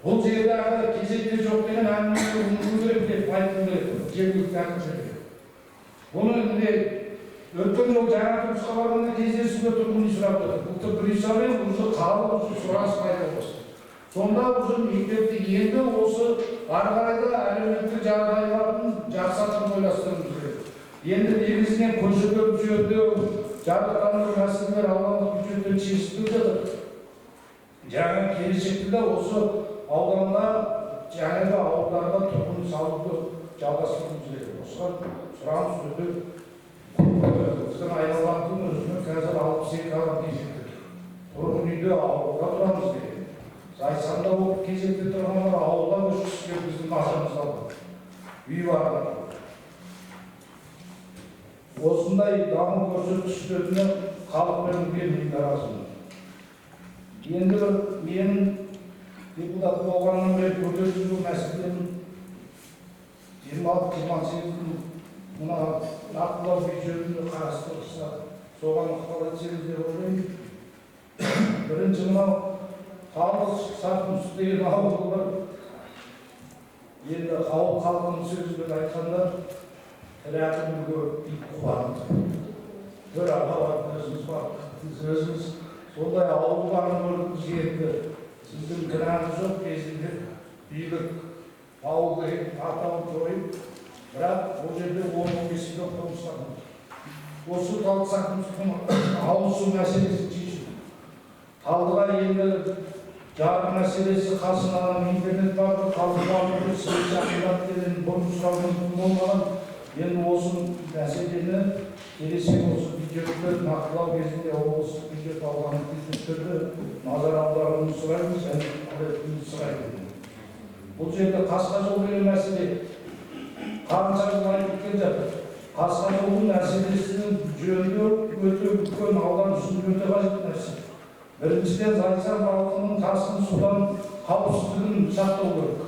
Бұл жерде кезекте жоқ деген әңгімені ұмыту керек деп айтқым келеді, жергілікті әкімдерге. Бұны енді өткен жол жаңа тұрмысқа барғанда кездесуде тұрғын үй сұрап жатыр. Былтыр бір үй салайын, уже халық сұраныс пайда болды. Сонда уже мектепте енді осы ары қарайда әлеуметтік жағдайларын жақсартып ойластыруымыз керек. Енді негізінен көшелер жөндеу, жарықтандыру мәселелері аудандық бюджеттен шешіліп жатыр. Жаңа келешекте де осы ауданда жаңағы ауылдарға тұрғын үй салуды жалғастыруымыз керек. Осыған сұраныс өте біздің айналатын өзімен қазір 62 адам кезекте. Тұрғын үйде ауылға тұрамыз деген. Зайсанда болып кезекте тұрғандар ауылға көшкісіге біздің азамыз алды. Үй барған. Осындай даму көрсеткіштеріне халықпен үлкен наразымын. Енді мен депутат болғаннан бері көтеріп жүрген мәселенің 26-28 мына нақтылау бюджетінде қарастырылса, соған ықпал етсеңіз деп ойлаймын. Бірінші мынау халық сатымсыз деген ауыл бар. Енді ауыл халқының сөзімен айтқанда тірі әкімдігі ит қуанды. Бір ағалардың өзіміз бар, өзіміз сондай ауыл барын көрдіңіз енді. Сіздің кінәңіз жоқ кезінде билік ауылды атауын қойып, бірақ ол жерде 15 миллион қоныстаған. Осы Талдысақтың ауыз су мәселесін шешу. Талдыға енді жарық мәселесі қасынан интернет барды, қалдырмалы сіз жақындап деген бұрын сұраудан болмаған. Енді осы мәселені келесі осы бюджетті нақтылау кезінде облыстық бюджет алған бюджеттерді назар аударуды сұраймыз, және құзыретімізді сұраймыз. Бұл жерде Қасқажол деген мәселе қанша жыл айтып келе жатыр. Қасқажолдың мәселесінің жөндеу өте үлкен аудан үшін өте қажет нәрсе. Біріншіден Зайсан халқының тасқын судан қауіпсіздігін сақтау керек.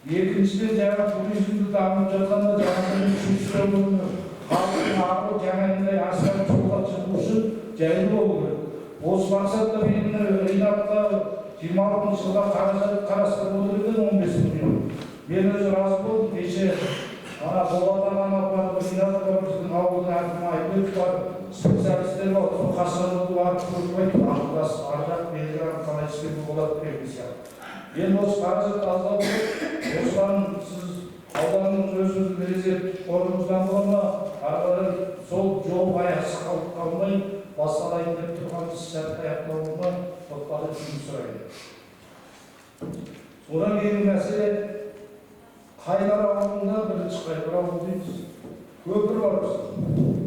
Екіншіден жаңа туризмді дамып жатқанда жаңағыдай үшіншіден халықтың ақыл жаңағыдай асфальт жолға шығу үшін жайлы болу керек. Осы мақсатта мен Ринатқа 26 жылға қаражат қарастырып отыр екен 15 миллион. Мен өзі разы болдым. Кеше ана Болат ағаны апарып Ринат бар, біздің ауылдың әкімі Айбек бар, специалистер бар, Қасымовты барып көріп айтып, ақылдасып, ардақ белгілерін қалай істеуге болады деген сияқты. Мен осы қаражатты аздау болып, осыдан сіз ауданның өзіңіздің резервтік қорыңыздан болғанда, ары сол жол аяқсыз қалып қалмай, басталайын деп тұрған сәтті аяқталуына тоқталып жұмыс сұрайды. Одан кейін мәселе Қайдар ауылында бірінші Қайдар ауылы дейміз. Көпір бар бізде.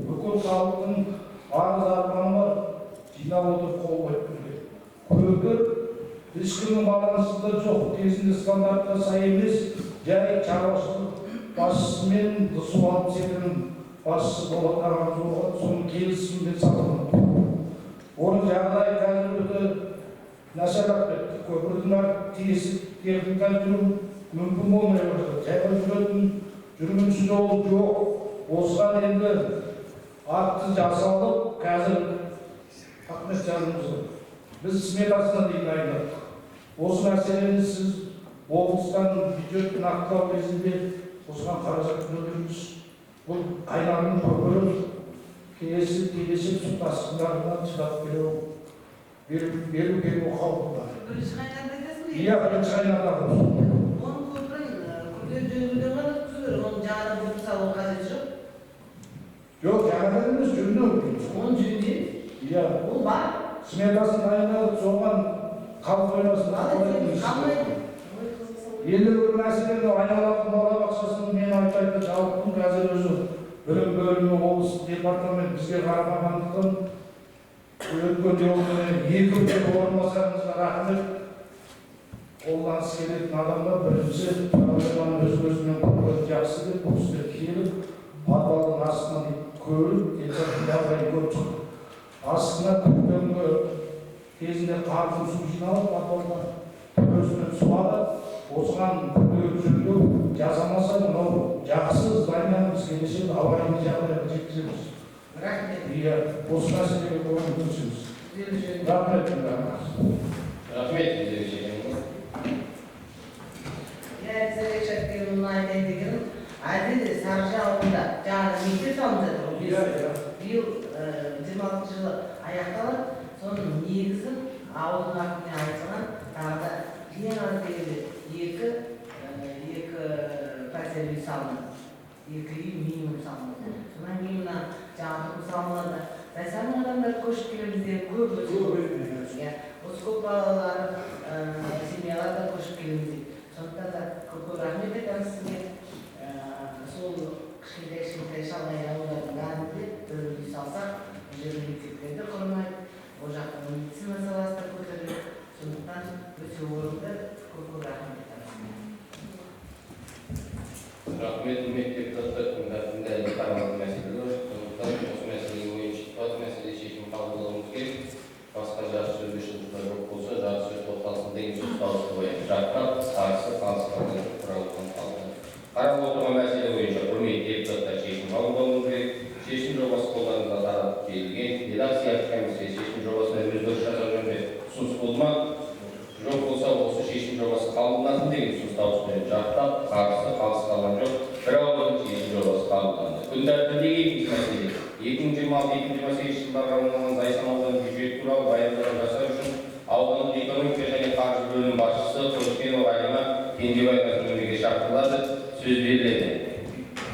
Бүкіл халықтың арыз арманы бар. Жинап отырып қол қойып берген. Көпір ешкімнің балансында жоқ, кезінде стандартқа сай емес, жай шаруашылық басшысымен су алып секірін басшысы болат ағамыз болған, соның келісімімен салынды. Оның жағдайы қазір өте нашарлап кетті. Көпірдің тесік техника жүру мүмкін болмай бастады. Жаяу жүретін жүргінші жолы жоқ. Осыған енді акты жасалып, қазір Ахмет жанымызға біз сметасына дейін дайындадық. Осы мәселені сіз облыстан бюджеттің нақтылау кезінде осыған қаражат бөлдіңіз. Бұл Қайнардың көпірі келешек су тасқындарынан шыдап беру керек қаупі бар. Бірінші Қайнарда айтасың ба? Иә, бірінші Қайнарда. Оның көпірін күрделі жөндеуден ғана өткізу керек. Оның жаңадан көпір салу қажеті жоқ. Жоқ, жаңадан емес, жөндеу. Оны жөндейді. Иә. Ол бар. Сметасын дайындалып, соған қалып қоймасын. Қалмайды. Енді бір мәселені айналатын балабақшасын мен айтайын жалпын қазір өзі білім бөлімі облыстық департамент бізге қарамағандықтан өткен жолы екі орынбасарымызға рахмет. Қолданыс келетін адамдар бірінші проблеманы өз-өзінен көріп жақсы деп бұл кісілер келіп подвалдың астынан көріп денсаулықтың жағдайын көріп шықты. Астына күнгі кезінде қардың су жиналып подвалдан өзінен суады. Осыған жөндеу жасамаса, мынау жақсы зданияны келешек аварийный жағдайға жеткіземіз. Рахмет. Иә, осы мәселеге көңіл бөлсеңіз. Рахмет. Рахмет, Зерекшегеніңіз. Зерек Шәккенің айтайын дегенім, әділде Сарыжа ауылында жаңағы мектеп салынып жатыр. Биыл 26 жылы аяқталады. Соның негізін ауылдың артымен айтылған тағы да ең аз дегенде екі пәтер үй салынады. Екі үй минимум салынады. Сонан кейін мына жаңағы салынады. Жайсаның адамдар көшіп келемізде көп өте. Осы көп балалары семьялар да көшіп келемізде. Сондықтан да көп рахмет айтамыз сізге. Сол кішкентай шалғай ауылдардың бәрінде бір үй салсақ, бұл жерде мектептерді құрмайды, ол жақта медицина саласы да көтеріледі. Сондықтан өте орынды көп рахмет айтамыз. Рахмет, мектептер тыңдатында әлі қарамаған мәселелер. Сондықтан осы мәселеге ойыншықпас мәселе шешім қабылдауымыз керек. Басқа жарты сөзге шығушылар жоқ болса, жарты сөз тоқталсын деген сөз дауысты қоямыз. Жақтап, қарсы, қалысқандар құралған қалды. Қарап отырған мәселе бойынша құрметті депутаттар шешім қабылдауымыз керек. Шешім жобасы қолдарыңызға таратып берілген. Редакция комиссия шешім жобасына өзгеріс жасау жөнінде ұсыныс болды ма? Жоқ болса, осы шешім жобасы қабылдансын деген сөз дауыспен жақтап, қарсы, қалыс қалған жоқ. Бір ауылдың шешім жобасы қабылданды. Күн тәртібіндегі екінші мәселе 2026-2028 жылдарға арналған Зайсан ауданының бюджеті туралы баяндама жасау үшін ауданның экономика және қаржы бөлімінің басшысы Қылышкенова Ғалима Кенжебаеваның önüne шақырылады. Сөз беріледі.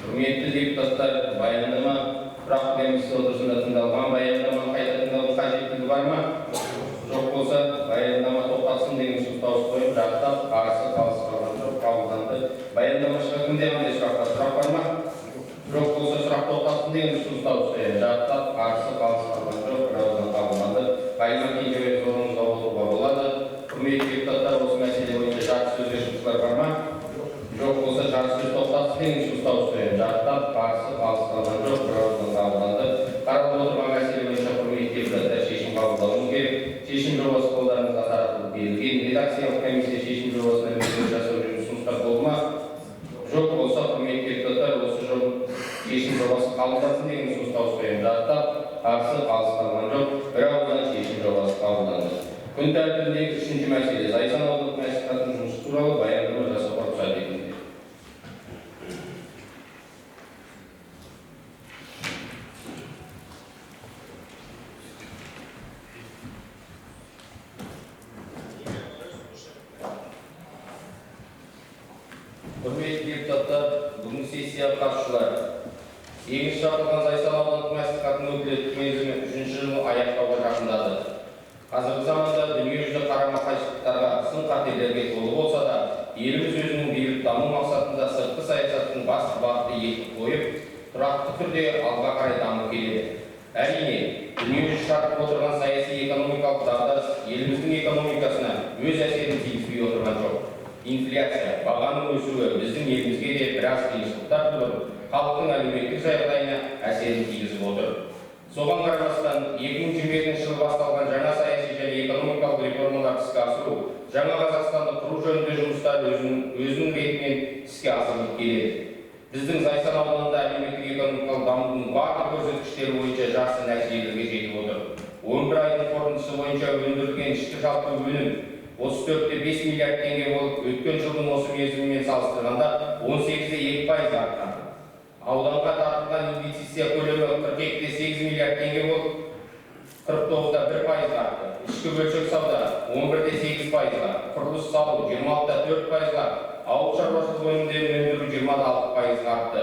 Құрметті депутаттар, баяндама тұрақты комиссия отырысында тыңдалған баяндама қайта тыңдалу қажеттілігі бар ма? Жоқ болса, баяндама тоқтатсын деген сөз дауыс қойып, жақтап, қарсы, қалыс қалған жоқ, қабылданды. Баяндамашыға кімде қандай сұрақтар сұрақ бар ма? Жоқ болса, сұрақ тоқтатсын деген сөз дауыс қойып, жақтап, қарсы, қалыс қалған жоқ, бірауыздан қабылданды. Ғалима Кенжебаев орныңызға отыруға болады. Құрметті депутаттар, осы мәселе бойынша жарты сөзге шығушылар бар ма? Жоқ болса, жарты сөз тоқтатсын деген сөз дауыс қойып, жақтап, қарсы, қалыс қалған жоқ, бірауыздан қабылданды. Қаралып отырған мәселе бойынша құрметті депутаттар шешім қабылдауымыз керек. Шешім жобасы қолдарыңызға таратылып берілген. Редакциялық комиссия шешім жобасына өзгеріс жасау жөнінде ұсыныстар болды ма? Жоқ болса, құрметті депутаттар, осы шешім жобасы қабылдансын деген ұсыныс дауыс қоямын. Жақтап, қарсы, қалыс қалған жоқ, бірауыздан шешім жобасы қабылданды. Күн тәртібіндегі үшінші мәселе Зайсан аудандық мәслихатының жұмысы туралы баяндама жасауға рұқсат етіңіздер. Құрметті депутаттар, бүгінгі сессияға қатысушылар, екінші шақырылған Зайсан аудандық мәслихатының өкілеттік мерзімі 3-ші жылы аяқтауға жақындады. Қазіргі заманда дүниежүзілік қарама-қайшылықтарға, сын-қатерлерге толы болса да, еліміз өзінің бейбіт даму мақсатында сыртқы басты бағыты етіп қойып, тұрақты түрде алға қарай дамып келеді. Әрине, дүниежүзі шарттап отырған саяси экономикалық дағдарыс еліміздің экономикасына өз әсерін тигізбей отырған жоқ. Инфляция, бағаның өсуі біздің елімізге де біраз қиыншылықтар тудырып, халықтың әлеуметтік жағдайына әсерін тигізіп отыр. Соған қарамастан 2022 жылы басталған жаңа саяси және экономикалық реформалар іске асыру, жаңа Қазақстанды құру жөнінде жұмыстар өзінің ретімен іске асырылып келеді. Біздің Зайсан ауданында әлеуметтік экономикалық дамудың барлық көрсеткіштері бойынша жақсы нәтижелерге жетіп отыр. 11 айдың қорытындысы бойынша өндірілген ішкі жалпы өнім 34,5 миллиард теңге болып, өткен жылдың осы мерзімімен салыстырғанда 18,2% артқан. Ауданға тартылған инвестиция көлемі 42,8 миллиард теңге болып, 49,1% артты. Ішкі бөлшек сауда 11,8%-ға, құрылыс салу 26,4%-ға, ауыл шаруашылық өнімдерін өндіру 26,6%-ға артты.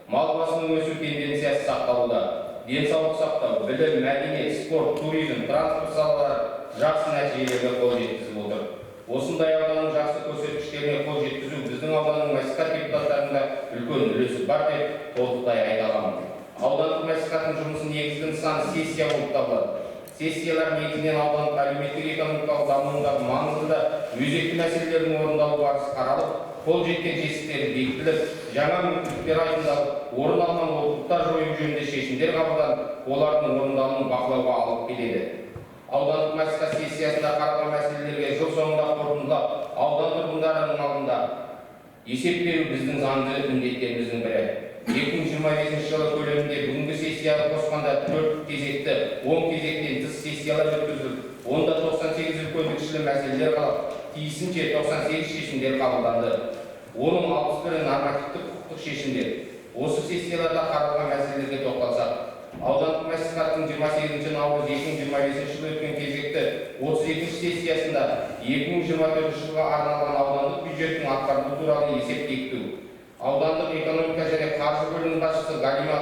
Мал басының өсу тенденциясы сақталуда. Денсаулық сақтау, білім, мәдениет, спорт, туризм, транспорт салалары жақсы нәтижелерге қол жеткізіп отыр. Осындай ауданның жақсы көрсеткіштеріне қол жеткізу біздің ауданның мәслихат депутаттарында үлкен үлесі бар деп толықтай айта аламын. Аудандық мәслихаттың жұмысын негізгі нысаны сессия болып табылады. Сессиялар негізінен аудандық әлеуметтік экономикалық дамуындағы маңызды да өзекті мәселелердің орындалу барысы қаралып, қол жеткен жетістіктер бекітіліп, жаңа мүмкіндіктер айқындалып, орын алған олқылықтар жою жөнінде шешімдер қабылданып, олардың орындалуын бақылауға алып келеді. Аудандық мәслихат сессиясында қаралған мәселелерге жыл соңында қорытындылап, аудан тұрғындарының алдында есеп беру біздің заңды міндеттеріміздің бірі. 2025 жылы көлемінде бүгінгі сессияға қосқанда 4 кезекті, 10 кезектен тыс сессиялар өткізіліп, онда 98 үлкендікшілі мәселелер қалып, тиісінше 98 шешімдер қабылданды. Оның 61-і нормативтік құқықтық шешімдер. Осы сессияларда қаралған мәселелерге тоқталсақ, аудандық мәслихаттың 28 наурыз 2025 жылы өткен кезекті 32 сессиясында 2024 жылға арналған аудандық бюджеттің атқарылуы туралы есеп бекіту. Аудандық экономика және қаржы бөлімінің басшысы Галима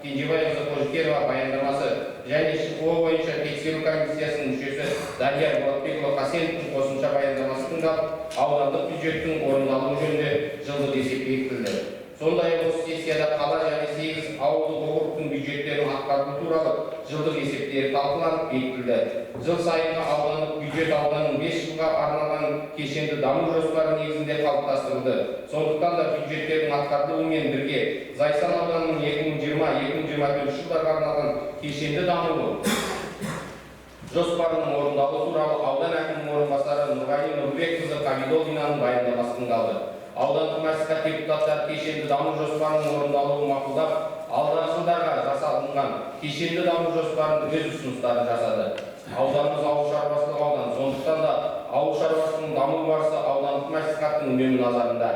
Кенжебаева Қожекерова баяндамасы және ШФО бойынша тексеру комиссиясының мүшесі Данияр Болатбекұлы Қасеновтың қосымша баяндамасы тыңдалып, аудандық бюджеттің орындалуы жөнінде жылдық есеп бекітілді. Сондай-ақ осы сессияда қала және 8 ауылдық округтың бюджеттерін атқару туралы жылдық есептері талқыланып бекітілді. Жыл сайынғы аудандық бюджет ауданның 5 жылға арналған кешенді даму жоспары негізінде қалыптастырылды. Сондықтан да бюджеттердің атқарылуымен бірге Зайсан ауданының 2020-2024 жылдарға арналған кешенді даму жоспарының орындалуы туралы аудан әкімінің орынбасары Нұрғали Нұрбекқызы Қабидолдинаның баяндамасы тыңдалды. Аудандық мәслихат депутаттары кешенді даму жоспарының орындалуын мақұлдап, алдағы жылдарға жасалынған кешенді даму жоспарының өз ұсыныстарын жасады. Ауданымыз ауыл шаруашылық аудан, сондықтан да ауыл шаруашылығының даму барысы аудандық мәслихаттың үнемі назарында.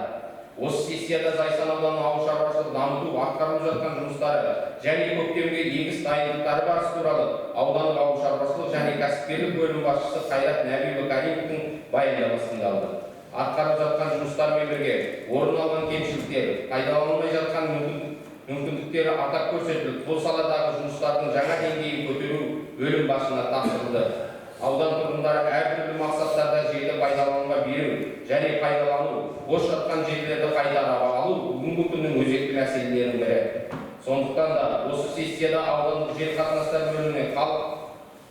Осы сессияда Зайсан ауданының ауыл шаруашылығын дамыту, атқарылып жатқан жұмыстары және көктемге егіс дайындықтары барысы туралы аудандық ауыл шаруашылық және кәсіпкерлік бөлім басшысы Қайрат Нәбиұлы Каримовтың баяндамасы тыңдалды. Атқарылып жатқан жұмыстармен бірге орын алған кемшіліктер, пайдаланылмай жатқан мүмкіндіктері атап көрсетіліп, бұл саладағы жұмыстардың жаңа деңгейін көтеру бөлім басшысына тапсырылды. Аудан тұрғындары әртүрлі мақсаттарда жерді пайдалануға беру және пайдалану, бос жатқан жерлерді қайтара алу бүгінгі күннің өзекті мәселелерінің бірі. Сондықтан да осы сессияда аудандық жер қатынастар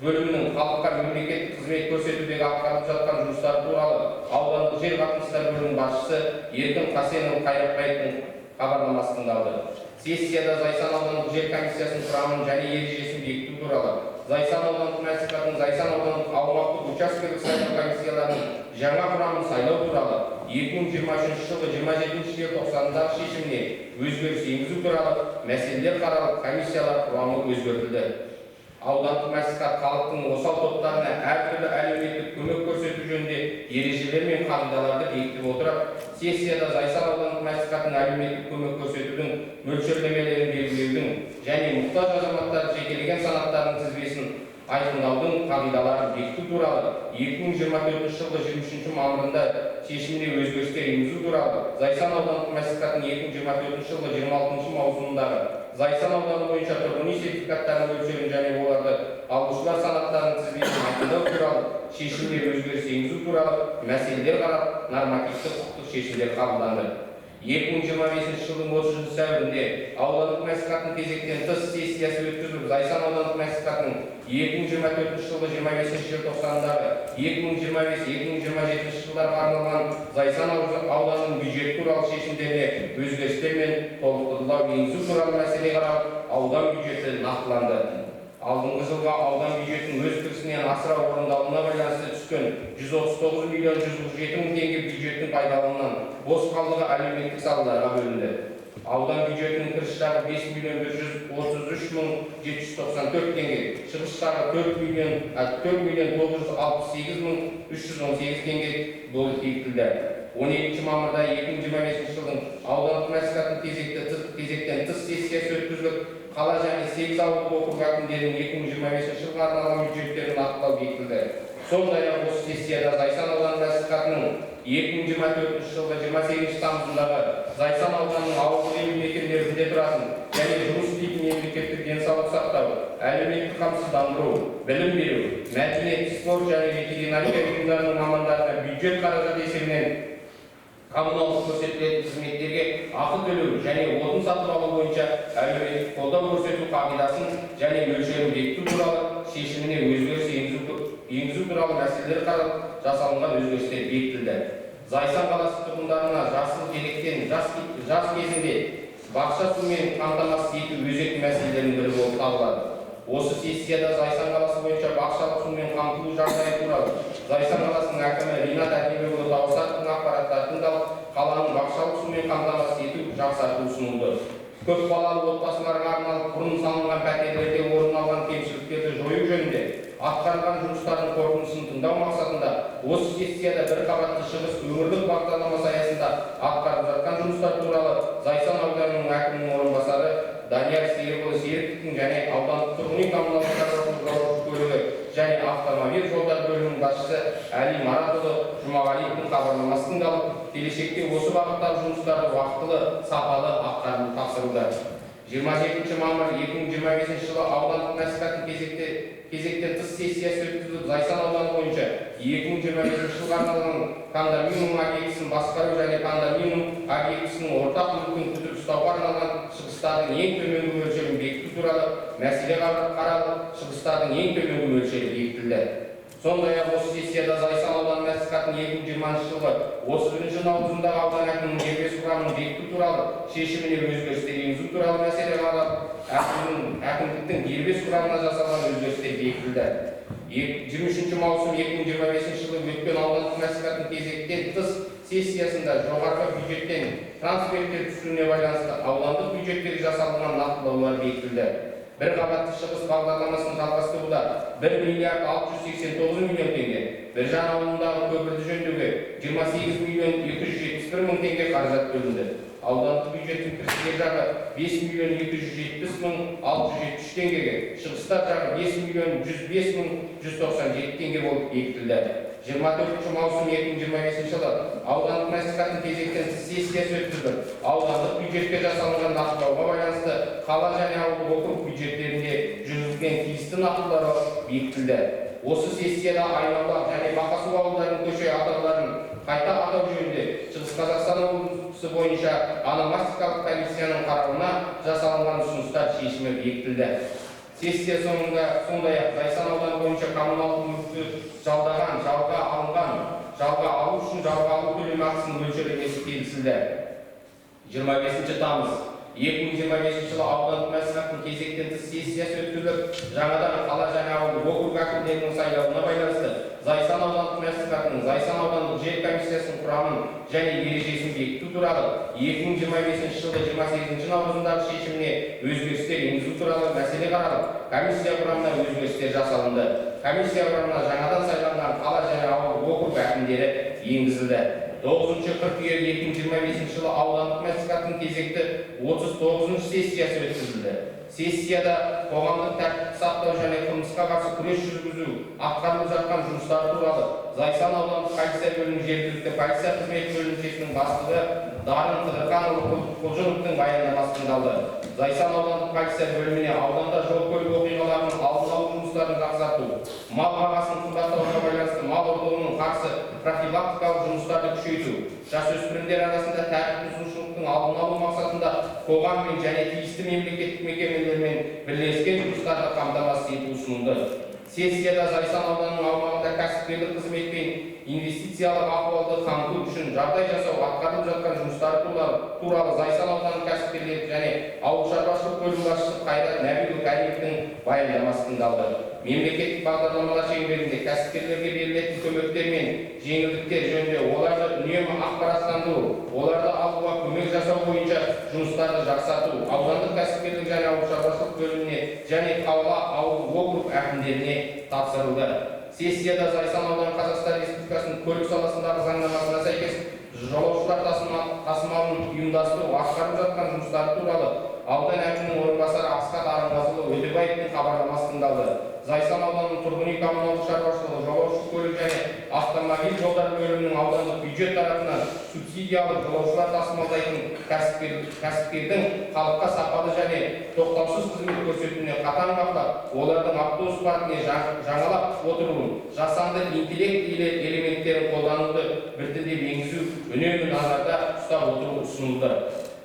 бөлімінің халыққа мемлекеттік қызмет көрсетудегі атқарылып жатқан жұмыстары туралы аудандық жер қатынастар бөлімінің басшысы Еркін Қасенов Қайрақбаевтың хабарламасы тыңдалды. Сессияда Зайсан аудандық жер комиссиясының құрамын және ережесін бекіту туралы, Зайсан аудандық мәслихаттың Зайсан аудандық аумақтық учаскелік сайлау комиссияларының жаңа құрамын сайлау туралы 2023 жылы 27 желтоқсандағы шешіміне өзгеріс енгізу туралы мәселелер қаралып, комиссиялар құрамы өзгертілді. Аудандық мәслихат халықтың осал топтарына әртүрлі әлеуметтік көмек көрсету жөнінде ережелер мен қағидаларды бекітіп отырып, сессияда Зайсан аудандық мәслихаттың әлеуметтік көмек көрсетудің мөлшерлемелерін белгілеудің және мұқтаж азаматтар жекелеген санаттарының тізбесін айқындаудың қағидаларын бекіту туралы 2024 жылғы 23 мамырында шешіміне өзгерістер енгізу туралы Зайсан аудандық мәслихаттың 2024 жылғы 26 маусымындағы Зайсан ауданы бойынша тұрғын үй сертификаттарының мөлшерін және оларды алушылар санаттарының тізбесін айқындау туралы шешіміне өзгеріс енгізу туралы мәселелер қарап нормативтік құқықтық шешімдер қабылданды. 2025 жылдың 30 сәуірінде аудандық мәслихаттың кезектен тыс сессиясы өткізіліп, Зайсан аудандық мәслихаттың 2024 жылғы 25 желтоқсандағы 2025-2027 жылдарға арналған Зайсан ауданының бюджет туралы шешімдеріне өзгерістер мен толықтырулар енгізу туралы мәселе қаралып, аудан бюджеті нақтыланды. Алдыңғы жылға аудан бюджетінің өз кірісінен асыра орындалуына байланысты түскен 139 миллион 147 мың теңге бюджеттің пайдалануынан бос қалдығы әлеуметтік салаларға бөлінді. Аудан бюджетінің кіріс жағы 5 миллион 133 мың 794 теңге, шығыс жағы 4 миллион 968 мың 318 теңге болып бекітілді. 12 мамырда 2025 жылдың аудандық мәслихаттың кезектен тыс сессиясы өткізіліп, қала және 8 ауылдық округ әкімдерінің 2025 жылға арналған бюджеттерін нақтылау бекітілді. Сондай-ақ осы сессияда Зайсан ауданы мәслихатының 2024 жылғы 28 тамызындағы Зайсан ауданының ауылдық елді мекендерінде тұратын және жұмыс істейтін мемлекеттік денсаулық сақтау, әлеуметтік қамсыздандыру, білім беру, мәдениет, спорт және ветеринария ұйымдарының мамандарына бюджет қаражаты есебінен коммуналдық көрсетілетін қызметтерге ақы төлеу және отын сатып алу бойынша әлеуметтік қолдау көрсету қағидасын және мөлшерін бекіту туралы шешіміне өзгеріс енгізу туралы мәселелер қаралып, жасалынған өзгерістер бекітілді. Зайсан қаласы тұрғындарына жасыл желектен жаз кезінде бақша сумен қамтамасыз ету өзекті мәселелердің бірі болып табылады. Осы сессияда Зайсан қаласы бойынша бақшалық сумен қамтылу жағдайы туралы Зайсан қаласының әкімі Ринат Әділбекұлы Дауысатовтың ақпараттарын тыңдалып, қаланың бақшалық сумен қамтамасыз ету жақсарту ұсынылды. Көп балалы отбасыларға арналып бұрын салынған пәтерлерде орын алған кемшіліктерді жою жөнінде атқарылған жұмыстардың қорытындысын тыңдау мақсатында осы сессияда бір қабатты шығыс өңірлік бағдарламасы аясында атқарылып жатқан жұмыстар туралы Зайсан ауданының әкімінің орынбасары Данияр Серікұлы Серіковтің және аудандық тұрғын үй коммуналдық шаруашылық көлігі және автомобиль жолдар бөлімінің басшысы Әли Маратұлы Жұмағалиевтің хабарламасы тыңдалып, келешекте осы бағыттағы жұмыстарды уақытылы, сапалы атқарылу тапсырылды. 27 мамыр 2025 жылы аудандық мәслихаттың кезектен тыс сессиясы өткізіліп, Зайсан ауданы бойынша 2025 жылға арналған кондоминиум объектісін басқару және кондоминиум объектісінің ортақ мүлкін күтіп ұстауға арналған шығыстардың ең төменгі мөлшерін бекіту туралы мәселе қаралып, шығыстардың ең төменгі мөлшері бекітілді. Сондай-ақ осы сессияда Зайсан ауданы мәслихаттың 2020 жылғы 31 наурызындағы аудан әкімінің дербес құрамын бекіту туралы шешіміне өзгерістер енгізу туралы мәселе қаралып, әкімдіктің дербес құрамына жасалған өзгерістер бекітілді. 23 маусым 2025 жылы өткен аудандық мәслихаттың кезектен тыс сессиясында жоғарғы бюджеттен трансферттер түсуіне байланысты аудандық бюджеттерге жасалған нақтылаулар бекітілді. Бір қабатты шығыс бағдарламасын жалғастыруда 1 миллиард 689 миллион теңге, Біржан ауылындағы көпірді жөндеуге 28 миллион 271 мың теңге қаражат бөлінді. Аудандық бюджеттің кірістер жағы 5 миллион 270 мың 673 теңгеге, шығыстар жағы 5 миллион 105 мың 197 теңге болып бекітілді. 24 маусым 2025 жылы аудандық мәслихаттың кезектен тыс сессиясы өткізіліп, аудандық бюджетке жасалынған нақтылауға байланысты қала және ауылдық округ бюджеттерінде жүргізілген тиісті нақтылаулар бекітілді. Осы сессияда Айнабұлақ және Бақасу ауылдарының көше атауларын қайта атау жөнінде Шығыс Қазақстан облысы бойынша ономастикалық комиссияның қарауына жасалынған ұсыныстар шешімі бекітілді. Сессия соңында сондай-ақ Зайсан ауданы бойынша коммуналдық мүлікті жалдаған, жалға алынған, жалға алу үшін жалға алу төлем ақысының мөлшерлемесі келісілді. 25 тамыз 2025 жылы аудандық мәслихаттың кезектен тыс сессиясы өткізіліп, жаңадан қала және ауылдық округ әкімдерінің сайлауына байланысты Зайсан аудандық мәслихаттың Зайсан аудандық жер комиссиясының құрамын және ережесін бекіту туралы 2025 жылғы 28 наурызындағы шешіміне өзгерістер енгізу туралы мәселе қаралып, комиссия құрамына өзгерістер жасалынды. Комиссия құрамына жаңадан сайланған қала және ауылдық округ әкімдері енгізілді. 9 қыркүйек 2025 жылы аудандық мәслихаттың кезекті 39 сессиясы өткізілді. Сессияда қоғамдық тәртіпті сақтау және қылмысқа қарсы күрес жүргізу атқарылып жатқан жұмыстар туралы Зайсан аудандық полиция бөлімінің жергілікті полиция қызмет бөлімшесінің бастығы Дарын Қыдырханұлы Құлжыновтың баяндамасы тыңдалды. Зайсан аудандық полиция бөліміне ауданда жол көлік оқиғаларының алдын алу жұмыстарын жақсарту, мал бағасының қымбаттауына байланысты мал ауруына қарсы профилактикалық жұмыстарды күшейту, жасөспірімдер арасында тәртіп бұзушылықтың алдын алу мақсатында қоғаммен және тиісті мемлекеттік мекемелермен бірлескен жұмыстарды қамтамасыз ету ұсынылды. Сессияда Зайсан ауданының аумағында кәсіпкерлік қызмет пен инвестициялық ахуалды қамту үшін жағдай жасау атқарылып жатқан жұмыстар туралы Зайсан ауданының кәсіпкерлік және ауыл шаруашылық бөлім басшысы Қайрат Нәбиұлы Кәримовтің баяндамасы тыңдалды. Мемлекеттік бағдарламалар шеңберінде кәсіпкерлерге берілетін көмектер мен жеңілдіктер жөнінде оларды үнемі ақпараттандыру, оларды алуға көмек жасау бойынша жұмыстарды жақсарту аудандық кәсіпкерлік және ауыл шаруашылық бөліміне және қала ауыл округ әкімдеріне тапсырылды. Сессияда Зайсан ауданы Қазақстан Республикасының көлік саласындағы заңнамасына сәйкес жолаушылар тасымалын ұйымдастыру атқарылып жатқан жұмыстары туралы аудан әкімінің орынбасары Асхат Арынғазыұлы Өтебаевтың хабарламасы тыңдалды. Зайсан ауданының тұрғын үй коммуналдық шаруашылығы, жолаушы көлік және автомобиль жолдары бөлімінің аудандық бюджет тарапынан субсидиялық жолаушылар тасымалдайтын кәсіпкердің халыққа сапалы және тоқтаусыз қызмет көрсетуіне қатаң бақылап, олардың автобус паркіне жаңалап отыруын, жасанды интеллект элементтерін қолдануды біртіндеп енгізу үнемі назарда ұстап отыру ұсынылды.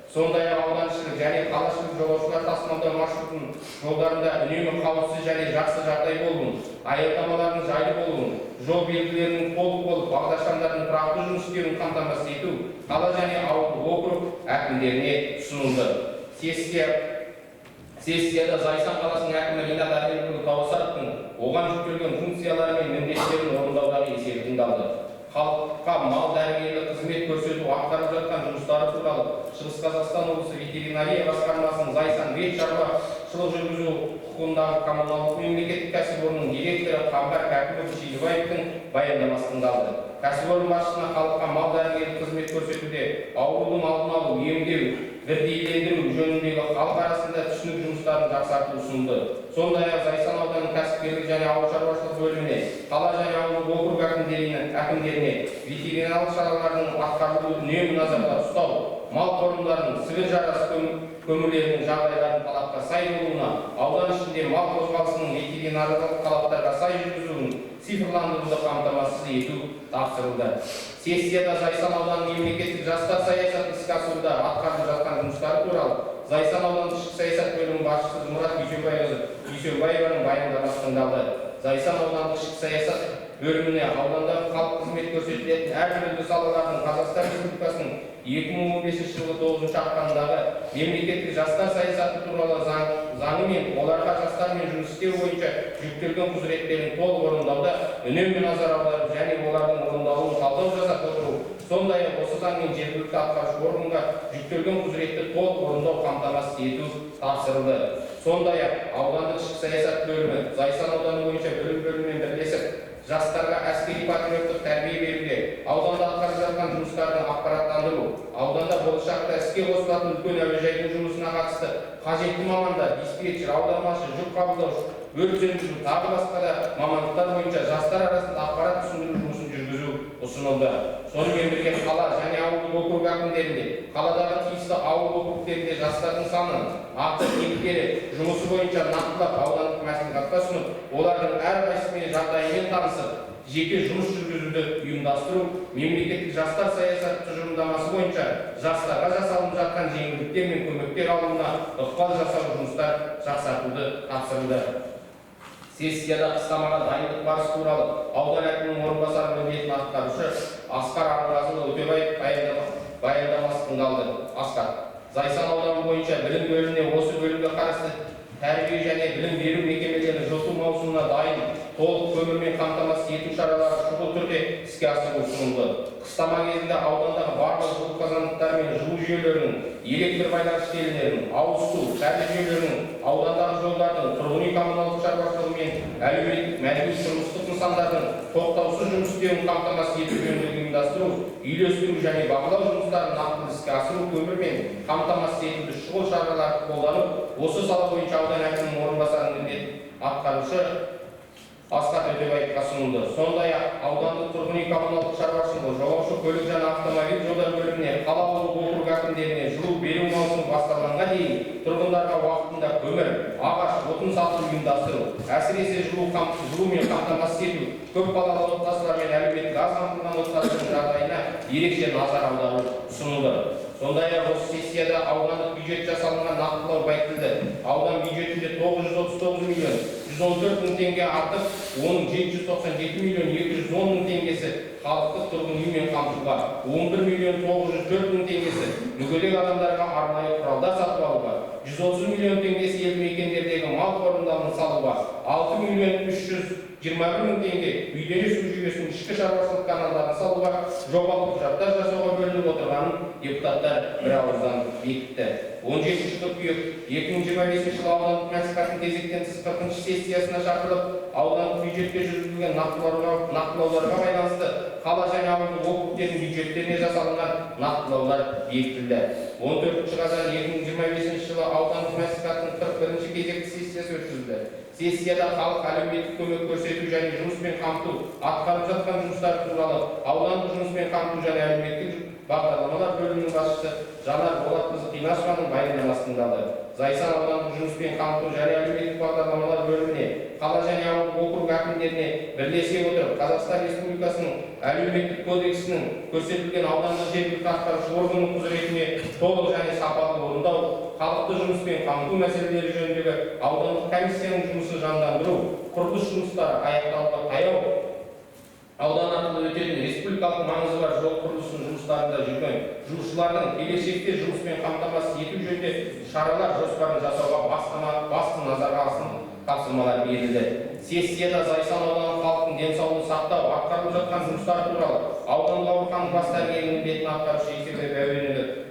Сондай-ақ ауданшылық және қалашылық жолаушылар тасымалдау маршрутының жолдарында үнемі қауіпсіз және жақсы жағдай болуын, аялдамалардың жайлы болуын, жол белгілерінің толық болып, бағдаршамдардың тұрақты жұмыс істеуін қамтамасыз ету қала және ауыл округ әкімдеріне ұсынылды. Сессияда Зайсан қаласының әкімі Ринат Ахметұлы Тауасаровтың оған жүктелген функциялары мен міндеттерін орындаудағы есебі тыңдалды. Халыққа мал дәрігерлік қызмет көрсету атқарылып жатқан жұмыстары туралы Шығыс Қазақстан облысы ветеринария басқармасының Зайсан бет шаруашылық жүргізу құқығындағы коммуналдық мемлекеттік кәсіпорынның директоры Қамбар Кәкімов Шилібаевтың баяндамасы тыңдалды. Кәсіпорын басшысына халыққа мал дәрігерлік қызмет көрсетуде аурудың алдын алу, емдеу, бірдейлендіру жөніндегі халық арасында түсінік жұмыстарын жақсарту ұсынылды. Сондай-ақ Зайсан ауданының кәсіпкерлік және ауыл шаруашылық бөліміне, қала және ауыл округ әкімдеріне ветеринарлық шаралардың атқарылуын үнемі назарда ұстау, мал қорымдарының сібір жарасы көмірлерінің жағдайларын талапқа сай болуына, аудан ішінде мал қозғалысының ветеринарлық талаптарға сай жүргізуін цифрландыруды қамтамасыз ету тапсырылды. Сессияда Зайсан ауданының мемлекеттік жастар саясатын іске асыруда атқарылып жатқан жұмыстары туралы Зайсан аудандық ішкі саясат бөлімінің басшысы Мұрат Дүйсенбаеваның баяндамасы тыңдалды. Зайсан аудандық ішкі саясат бөліміне аудандағы халық қызмет көрсетілетін әртүрлі салалардың Қазақстан Республикасының 2015 жылғы 9 ақпандағы мемлекеттік жастар саясаты туралы заңы мен оларға жастармен жұмыс істеу бойынша жүктелген құзыреттерін толық орындауда үнемі назар аударып және олардың орындалуын талдау жасап отыру, сондай-ақ осы заңмен жергілікті атқарушы органға жүктелген құзыретті толық орындау қамтамасыз ету тапсырылды. Сондай-ақ аудандық ішкі саясат бөлімі Зайсан ауданы бойынша білім бөлімімен бірлесіп жастарға әскери патриоттық тәрбие беруге, ауданда атқарылып жатқан жұмыстардың ақпараттандыру, ауданда болашақта іске қосылатын үлкен әуежайдың жұмысына қатысты қажетті мамандар, диспетчер, аудармашы, жүк қабылдаушы, өрт сөндіру тағы басқа да мамандықтар бойынша жастар арасында ақпарат түсіндіру жұмысын жүргізу ұсынылды. Сонымен бірге қала және ауыл округ әкімдерінде, қаладағы тиісті ауыл округтерінде жастардың санын, нақты тектері жұмысы бойынша нақтылап аудандық мәслихатқа ұсынып, олардың әрқайсысымен жағдайымен танысып, жеке жұмыс жүргізуді ұйымдастыру, мемлекеттік жастар саясаты тұжырымдамасы бойынша жастарға жасалынып жатқан жеңілдіктер мен көмектер алуына ықпал жасау жұмыстар жақсартуды тапсырылды. Сессияда қыстамаға дайындық барысы туралы аудан әкімінің орынбасары міндетін атқарушы Асқар Арынғазыұлы Өтебаев баяндамасы тыңдалды. Асқар, Зайсан ауданы бойынша білім бөліміне осы бөлімге қарасты тәрбие және білім беру мекемелері жылыту маусымына дайын толық көмірмен қамтамасыз ету шаралары шұғыл түрде іске асыру ұсынылды. Қыстама кезінде аудандағы барлық жылу қазандықтар мен жылу жүйелерінің, электр байланыс желілерінің, ауыз су, кәріз жүйелерінің, аудандағы жолдардың, тұрғын үй коммуналдық шаруашылығы мен әлеуметтік мәдени тұрмыстық нысандардың тоқтаусыз жұмыс істеуін қамтамасыз ету жөніндегі ұйымдастыру, үйлестіру және бақылау жұмыстарын нақты іске асыру көмірмен қамтамасыз етуді шұғыл шараларды қолдану, осы сала бойынша аудан әкімінің орынбасарының міндетін атқарушы Асхат Өтебаевқа ұсынылды. Сондай-ақ аудандық тұрғын үй коммуналдық шаруашылығы, жолаушы көлік және автомобиль жолдары бөліміне, қала ауыл округ әкімдеріне жылу беру маусымы басталғанға дейін тұрғындарға уақытында көмір, ағаш, отын сатып ұйымдастыру, әсіресе жылумен қамтамасыз ету, көпбалалы отбасылар мен әлеуметтік аз қамтылған отбасылардың жағдайына ерекше назар аудару ұсынылды. Сондай-ақ осы сессияда аудандық бюджет жасалынған нақтылау байқалды. Аудан бюджетінде 939 миллион 114 мың теңге артып, оның 797 миллион 210 мың теңгесі халықтық тұрғын үймен қамтуға, 11 миллион 904 мың теңгесі мүгедек адамдарға арнайы құралдар сатып алуға, 130 миллион теңгесі елді мекендердегі мал қорымдарын салуға, 6 миллион 321 мың теңге үйден су жүйесінің ішкі шаруашылық каналдарын салуға жобалық құжаттар жасауға бөлініп отырғанын депутаттар бір ауыздан бекітті. 17 қыркүйек 2025 жылы аудандық мәслихаттың кезектен тыс 40-шы сессиясына шақырылып, аудандық бюджетке жүргізілген нақтылауларға байланысты қала және ауылдық округтердің бюджеттеріне жасалынған нақтылаулар бекітілді. 14 қазан 2025 жылы аудандық мәслихаттың 41-ші кезекті сессиясы өткізілді. Сессияда халық әлеуметтік көмек көрсету және жұмыспен қамту, атқарылып жатқан жұмыстар туралы аудандық жұмыспен қамту және әлеуметтік бағдарламалар бөлімінің басшысы Жанар Болатқызы Қимашеваның баяндамасы тыңдалды. Зайсан аудандық жұмыспен қамту және әлеуметтік бағдарламалар бөліміне, қала және ауылдық округ әкімдеріне бірлесе отырып, Қазақстан Республикасының әлеуметтік кодексінің көрсетілген аудандық жергілікті атқарушы органның құзыретіне толық және сапалы орындау, халықты жұмыспен қамту мәселелері жөніндегі аудандық комиссияның жұмысын жандандыру, құрылыс жұмыстары аяқталуға таяу аудан арқылы өтетін республикалық маңызы бар жол құрылысының жұмыстарында жүрген жұмысшылардың келешекте жұмыспен қамтамасыз ету жөнінде шаралар жоспарын жасауға басты назарға алынсын тапсырмалар берілді. Сессияда Зайсан ауданы халықтың денсаулығын сақтау, атқарылып жатқан жұмыстар туралы аудандық аурухананың бас дәрігерінің міндетін атқарушы Есенбай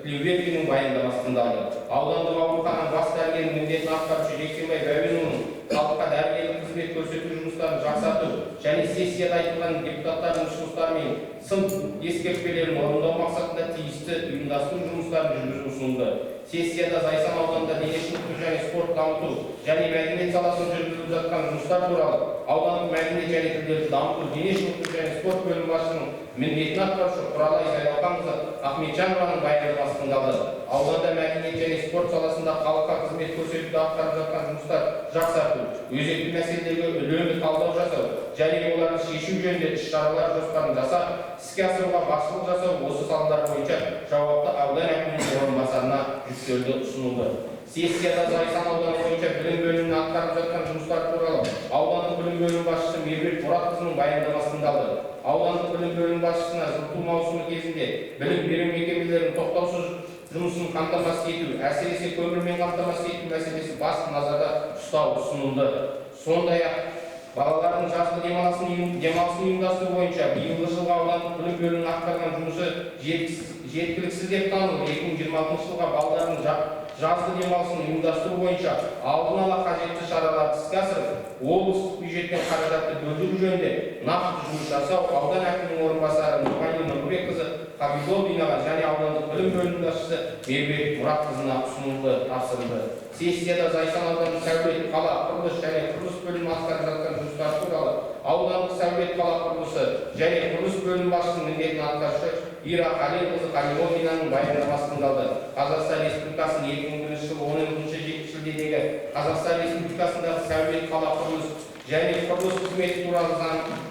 Тілеубердиннің баяндамасы тыңдалды. Аудандық аурухананың бас дәрігерінің міндетін атқарушы Есенбай Тілеубердиннің халыққа дәрігерлік қызмет көрсету жұмыстарын жақсарту және сессияда айтылған депутаттардың ұсыныстары мен сын ескертпелерін орындау мақсатында тиісті ұйымдастыру жұмыстарын жүргізу ұсынылды. Сессияда Зайсан ауданында дене шынықтыру және спорт дамыту және мәдениет саласында жүргізіліп жатқан жұмыстар туралы аудандық мәдениет және тілдерді дамыту, дене шынықтыру және спорт бөлімі басшысының міндетін атқарушы Құралай Зайлақанқызы Ахметжанованың баяндамасы тыңдалды. Ауданда мәдениет және спорт саласында халыққа қызмет көрсетуді атқарып жатқан жұмыстар жақсарту, өзекті мәселелерге үнемі талдау жасау және оларды шешу жөнінде іс-шаралар жоспарын жасап, іске асыруға басшылық жасау осы салалар бойынша жауапты аудан әкімінің орынбасарына жүктелді ұсынылды. Сессияда Зайсан ауданы бойынша білім бөлімінің атқарып жатқан жұмыстар туралы аудандық білім бөлімі басшысы Меруерт Мұратқызының баяндамасы тыңдалды. Аудандық білім бөлімі басшысына жылыту маусымы кезінде білім беру мекемелерінің тоқтаусыз жұмысын қамтамасыз ету, әсіресе көмірмен қамтамасыз ету мәселесі басты назарда ұстау ұсынылды. Сондай-ақ балалардың жазғы демалысын ұйымдастыру бойынша биылғы жылға аудандық білім бөлімінің атқарған жұмысы жеткіліксіз деп танылып, 2026 жылға балалардың жазғы демалысын ұйымдастыру бойынша алдын ала қажетті шараларды іске асырып, облыстық бюджеттен қаражатты бөлдіру жөнінде нақты жұмыс жасау аудан әкімінің орынбасары Нұрғали Нұрбекқызы Қабидолдинаға және аудандық білім бөлімінің басшысы Меруерт Мұратқызына ұсынылды, тапсырылды. Сессияда Зайсан аудандық сәулет, қала құрылыс және құрылыс бөлімі атқарып жатқан жұмыстар туралы аудандық сәулет, қала құрылысы және құрылыс бөлімі басшысының міндетін атқарушы Ира Қаленқызы Қалимовнаның баяндамасы тыңдалды. Қазақстан Республикасының 2001 жылы 10 шілдедегі Қазақстан Республикасындағы сәулет, қала құрылыс және құрылыс қызметі туралы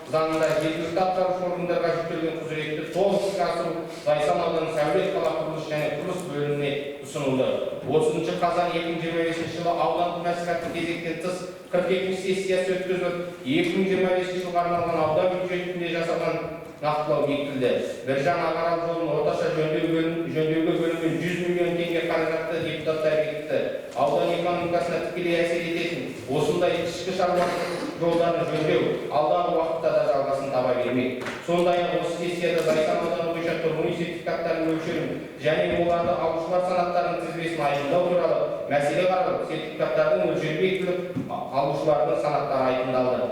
заңында жергілікті атқарушы органдарға жүктелген құзыретті толық іске асыру Зайсан ауданы сәулет, қала құрылыс және құрылыс бөліміне ұсынылды. 30 қазан 2025 жылы аудандық мәслихаттың кезектен тыс 42-ші сессиясы өткізіліп, 2025 жылға арналған аудан бюджетінде жасалған нақтылау бекітілді. Біржан Ағарал жолының орташа жөндеуге бөлінген 100 миллион теңге қаражатты депутаттар бекітті. Аудан экономикасына тікелей әсер ететін осындай ішкі шаруашылық жолдарын жөндеу алдағы уақытта да жалғасын таба бермек. Сондай-ақ осы сессияда Зайсан ауданы бойынша тұрғын үй сертификаттарының мөлшерін және оларды алушылар санаттарының тізбесін айқындау туралы мәселе қаралып, сертификаттардың мөлшері бекітіліп, алушылардың санаттары айқындалды.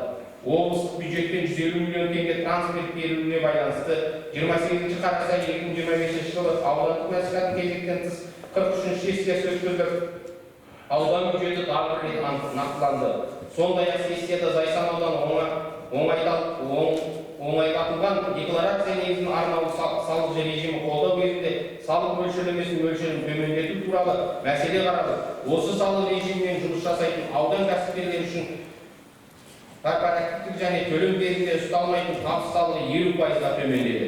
Облыстық бюджеттен 150 миллион теңге трансферт берілуіне байланысты 28 қараша 2025 жылы аудандық мәслихаттың кезектен тыс 43-ші сессиясы өткізіліп, аудан бюджеті тағы бір рет нақтыланды. Сондай-ақ сессияда Зайсан ауданы оңайлатылған декларация негізін арнаулы салық режимі қолдау кезінде салық мөлшерлемесінің мөлшерін төмендету туралы мәселе қаралып, осы салық режимімен жұмыс жасайтын аудан кәсіпкерлері үшін корпоративтік және төлем кезінде ұсталмайтын табыс салығы 50%-ға төмендеді.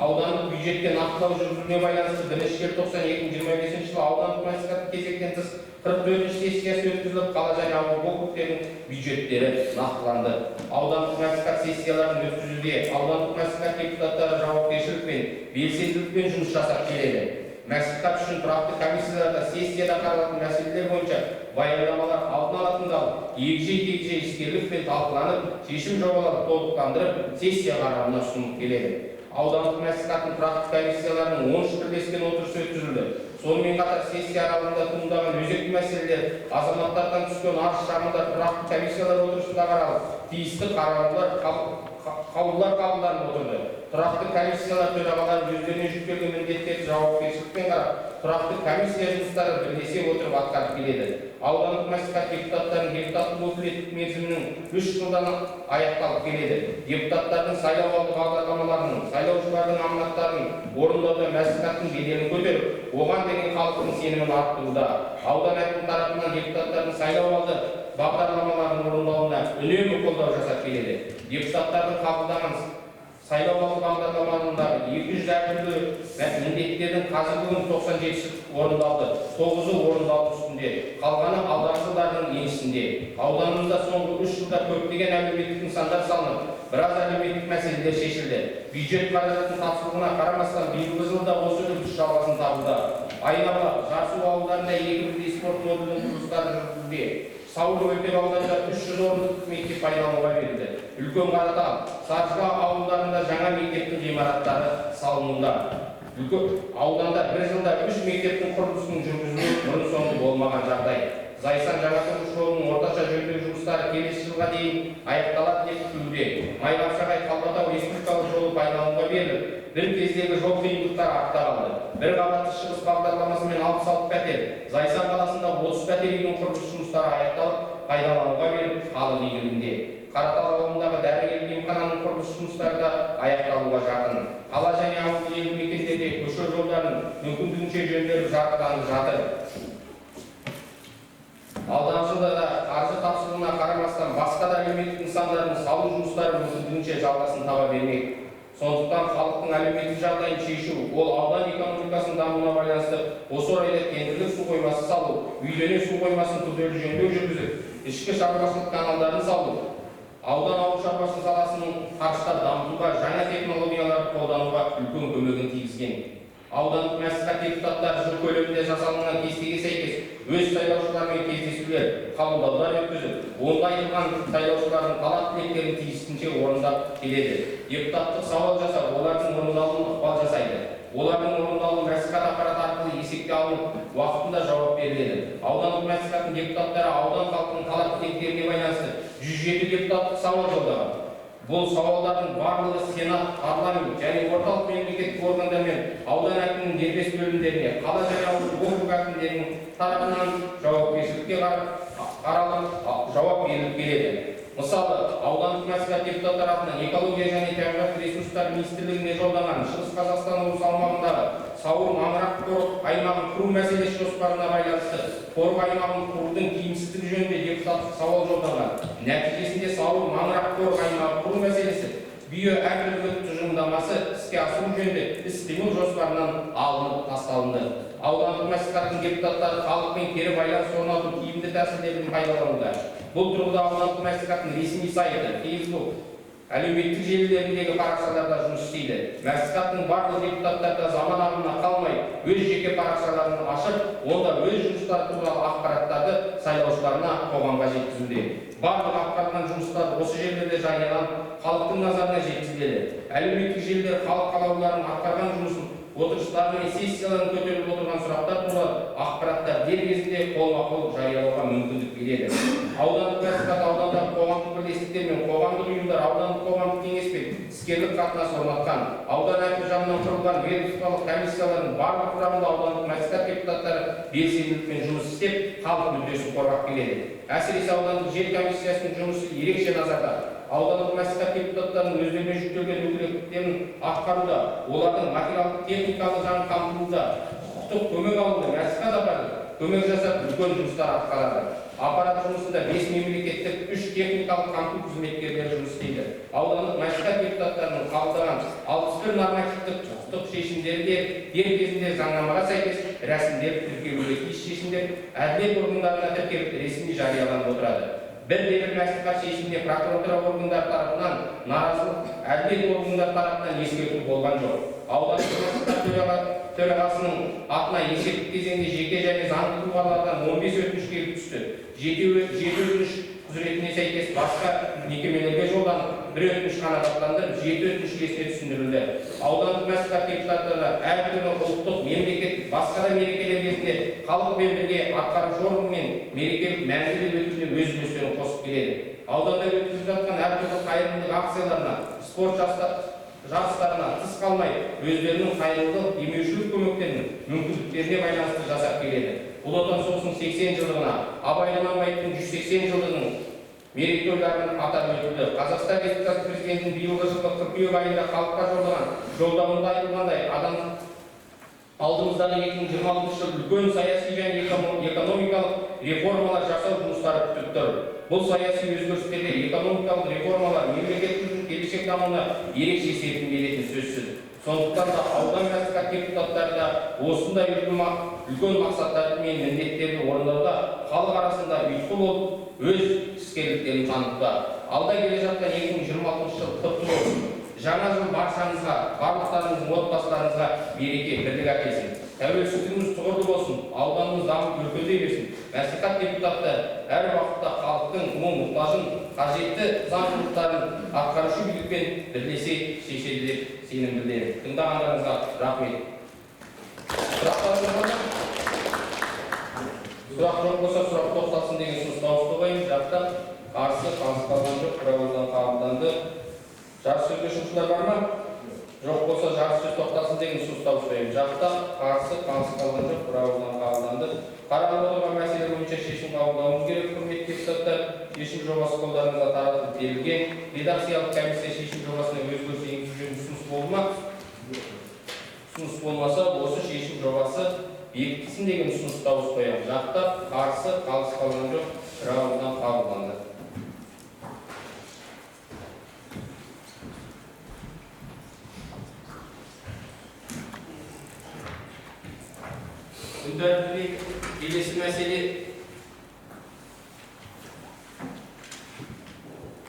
Аудандық бюджетке нақтылау жүргізуіне байланысты 1 желтоқсан 2025 жылы аудандық мәслихаттың кезектен тыс 44-ші сессиясы өткізіліп, қала және ауыл округтерінің бюджеттері нақтыланды. Аудандық мәслихат сессияларын өткізуде аудандық мәслихат депутаттары жауапкершілік пен белсенділікпен жұмыс жасап келеді. Мәслихат үшін тұрақты комиссияларда сессияда қаралатын мәселелер бойынша баяндамалар алдын ала тыңдалып, егжей-тегжей іскерлікпен талқыланып, шешім жобаларын толықтандырып, сессия қарауына ұсынылып келеді. Аудандық мәслихаттың тұрақты комиссияларының 10 бірлескен отырысы өткізілді. Сонымен қатар сессия аралығында туындаған өзекті мәселелер, азаматтардан түскен арыз-шағымдар тұрақты комиссиялар отырысында қаралып, тиісті қаулылар қабылданып отырды. Тұрақты комиссиялар төрағалары өздеріне жүктелген міндеттерді жауапкершілікпен қарап, тұрақты комиссия жұмыстары бірлесе отырып атқарып келеді. Аудандық мәслихат депутаттарының депутаттық өкілеттік мерзімінің 3 жылдан аяқталып келеді. Депутаттардың сайлауалды бағдарламаларының, сайлаушылардың аманаттарын орындауда мәслихаттың беделін көтеріп, оған деген халықтың сенімін арттыруда. Аудан әкімі тарапынан депутаттардың сайлауалды бағдарламаларын орындауына үнемі қолдау жасап келеді. Депутаттардың қабылдаған сайлауалды бағдарламаларындағы 200 әртүрлі міндеттердің қазіргі 97-сі орындалды, 9-ы орындалу үстінде, қалғаны алдағы жылдардың еншісінде. Ауданымызда соңғы 3 жылда көптеген әлеуметтік нысандар салынып, біраз әлеуметтік мәселелер шешілді. Бюджет қаражатының тапшылығына қарамастан биылғы жылда осы үрдіс жалғасын табуда. Айнабұлақ, Жарсу ауылдарында 2 бірдей спорт модулінің құрылыстары жүргізілуде. Сауыр Өлтек ауданында 300 орындық мектеп пайдалануға берілді. Үлкен Қаратал, Саржыға ауылдарында жаңа мектептің ғимараттары салынуда. Ауданда бір жылда 3 мектептің құрылысының жүргізілуі бұрын-соңды болмаған жағдай. Зайсан Жаңатұрғыш жолының орташа жөндеу жұмыстары келесі жылға дейін аяқталады деп күтілуде. Майқапшағай Қалбатау республикалық жолы пайдалануға беріліп, бір кездегі жол қиындықтары артта қалды. Бір қабатты шығыс бағдарламасымен 66 пәтер, Зайсан қаласында 30 пәтер үйдің құрылыс жұмыстары аяқталып, пайдалануға беріліп, халық игілігінде. Қаратал ауылындағы дәрігерлік емхананың құрылыс жұмыстары да аяқталуға жақын. Қала және ауыл елді мекендерде көше жолдарын мүмкіндігінше жөнделіп жарықтанып жатыр. Алдағы жылда да қаржы тапшылығына қарамастан басқа да әлеуметтік нысандардың салу жұмыстары мүмкіндігінше жалғасын таба бермек. Сондықтан халықтың әлеуметтік жағдайын шешу, ол аудан экономикасының дамуына байланысты осы орайда кендірлік су қоймасы салу, үйлене су қоймасын күрделі жөндеу жүргізіп, ішкі шаруашылық каналдарын салу, аудан ауыл шаруашылығы саласының қарыштап дамытуға, жаңа технологияларды қолдануға үлкен көмегін тигізген. Аудандық мәслихат депутаттары жыл көлемінде жасалынған кестеге сәйкес өз сайлаушылармен кездесулер, қабылдаулар өткізіп, оңтайланған сайлаушылардың талап-тілектерін тиісінше орындап келеді. Депутаттық сауал жасап, олардың орындалуына ықпал жасайды. Олардың орындалуы мәслихат аппараты арқылы есепке алынып, уақытында жауап беріледі. Аудандық мәслихаттың депутаттары аудан халқының талап-тілектеріне байланысты 107 депутаттық сауал жолдаған. Бұл сауалдардың барлығы Сенат, парламент және орталық мемлекеттік органдармен аудан әкімінің дербес бөлімдеріне, қала және ауыл округ әкімдерінің тарапынан жауапкершілікке қаралып жауап беріліп келеді. Мысалы, аудандық мәслихат депутаттары тарапынан экология және табиғат ресурстары министрлігіне жолданған Шығыс Қазақстан облысы аумағындағы Сауыр маңырақ қорық аймағын құру мәселесі жоспарына байланысты қорық аймағын құрудың тиімсіздігі жөнінде депутаттық сауал жолданған. Нәтижесінде Сауыр маңырақ қорық аймағын құру мәселесі биоәкімдік тұжырымдамасы іске асыру жөнінде іс-қимыл жоспарынан алынып тасталынды. Аудандық мәслихаттың депутаттары халықпен кері байланыс орнату тиімді тәсілдерін пайдалануда. Бұл тұрғыда аудандық мәслихаттың ресми сайты, Facebook, әлеуметтік желілеріндегі парақшаларда жұмыс істейді. Мәслихаттың барлық депутаттары заман ағымына қалмай, өз жеке парақшаларын ашып, онда өз жұмыстары туралы ақпараттарды сайлаушыларына қоғамға жеткізуде. Барлық атқарылған жұмыстар осы жерлерде жарияланып, халықтың назарына жеткізіледі. Әлеуметтік желілер халық қалаулыларының атқарған жұмысын, отырыстары мен сессияларын көтеріліп отырған сұрақтар туралы ақпараттар дер кезінде қолма-қол жариялауға мүмкіндік береді. Аудандық мәслихат аудандағы қоғамдық бірлестіктер мен қоғамдық ұйымдар аудандық қоғамдық кеңеспен іскерлік қатынас орнатқан. Аудан әкімі жанынан құрылған ведомстволық комиссиялардың барлық құрамында аудандық мәслихат депутаттары белсенділікпен жұмыс істеп, халық мүддесін қорғап келеді. Әсіресе аудандық жер комиссиясының жұмысы ерекше назарда. аудандық мәслихат депутаттарының өздеріне жүктелген өкілеттіктерін атқаруда, олардың материалдық техникалық жағын қамтылуда, құқықтық көмек алуда мәслихат аппараты көмек жасап үлкен жұмыстар атқарады. Аппарат жұмысында 5 мемлекеттік, 3 техникалық қамту қызметкерлері жұмыс істейді. Аудандық мәслихат депутаттарының қабылдаған 61 нормативтік құқықтық шешімдері де дер кезінде заңнамаға сәйкес рәсімделіп тіркелуге тиіс шешімдер әділет органдарына тіркеліп ресми жарияланып отырады. Бір мәслихат шешіміне прокуратура органдары тарапынан наразылық, әділет органдары тарапынан ескерту болған жоқ. Аудандық мәслихат төрағасының атына есептік кезеңде жеке және заңды тұлғалардан 15 өтініш келіп түсті. 7 өтініш құзыретіне сәйкес басқа мекемелерге жолданып, 1 өтініш қанағаттандырып, 7 өтініш иесіне түсіндірілді. Аудандық мәслихат депутаттары әртүрлі ұлттық, мемлекеттік, басқа да мерекелер кезінде халықпен бірге атқарушы органмен мерекелік мәңгілік өтуіне өз үлестерін қосып келеді. Ауданда өткізіліп жатқан әртүрлі қайырымдылық акцияларына, спорт жарыстарына тыс қалмай, өздерінің қайырымдылық, демеушілік көмектерінің мүмкіндіктеріне байланысты жасап келеді. Ұлы Отан соғысының 80 жылдығына, Абай Құнанбаевтың 180 жылдығының мерейтойларын атап өтілді. Қазақстан Республикасы президентінің биылғы жылғы қыркүйек айында халыққа жолдаған жолдауында айтылғандай, алдымыздағы 2026 жыл үлкен саяси және экономикалық реформалар жасау жұмыстары күтіп тұр. Бұл саяси өзгерістерде экономикалық реформалар мемлекеттің келешек дамуына ерекше серпін беретіні сөзсіз. Сондықтан да аудан мәслихат депутаттары да осындай үлкен мақсаттары мен міндеттерді орындауда халық арасында ұйытқы болып, өз іскерліктерін танытуда. Алда келе жатқан 2026 жыл құтты болсын. Жаңа жыл баршаңызға, барлықтарыңыздың отбасыларыңызға береке, бірлік әкелсін. Тәуелсіздігіміз тұғырлы болсын, ауданымыз дамып өркендей берсін. Мәслихат депутаты әр уақытта халықтың мұң-мұқтажын, қажетті заңдылықтарын атқарушы билікпен бірлесе шешеді деп сенім білдіремін. Тыңдағандарыңызға рахмет. Сұрақтарыңыз бар ма? Сұрақ жоқ болса, сұрақ тоқталсын деген ұсыныс дауысқа қояйын. Жақтан қарсы, қалыс қалған жоқ, бірауыздан қабылданды. Жарыс сөйлеушілер бар ма? Жоқ болса, жарыс сөз тоқталсын деген ұсыныс дауысқа қояйын. Жақтан қарсы, қалыс қалған жоқ, бірауыздан қабылданды. Қаралып отырған мәселе бойынша шешім қабылдауымыз керек. Құрметті депутаттар, шешім жобасы қолдарыңызға таратылып берілген. Редакциялық комиссия шешім жобасына өзгеріс енгізу ұсыныс болды ма? Ұсыныс болмаса, осы шешім жобасы бекітілсін деген ұсыныс дауыс қоямын. Жақтап, қарсы, қалыс қалған жоқ, бірауыздан қабылданды. Келесі мәселе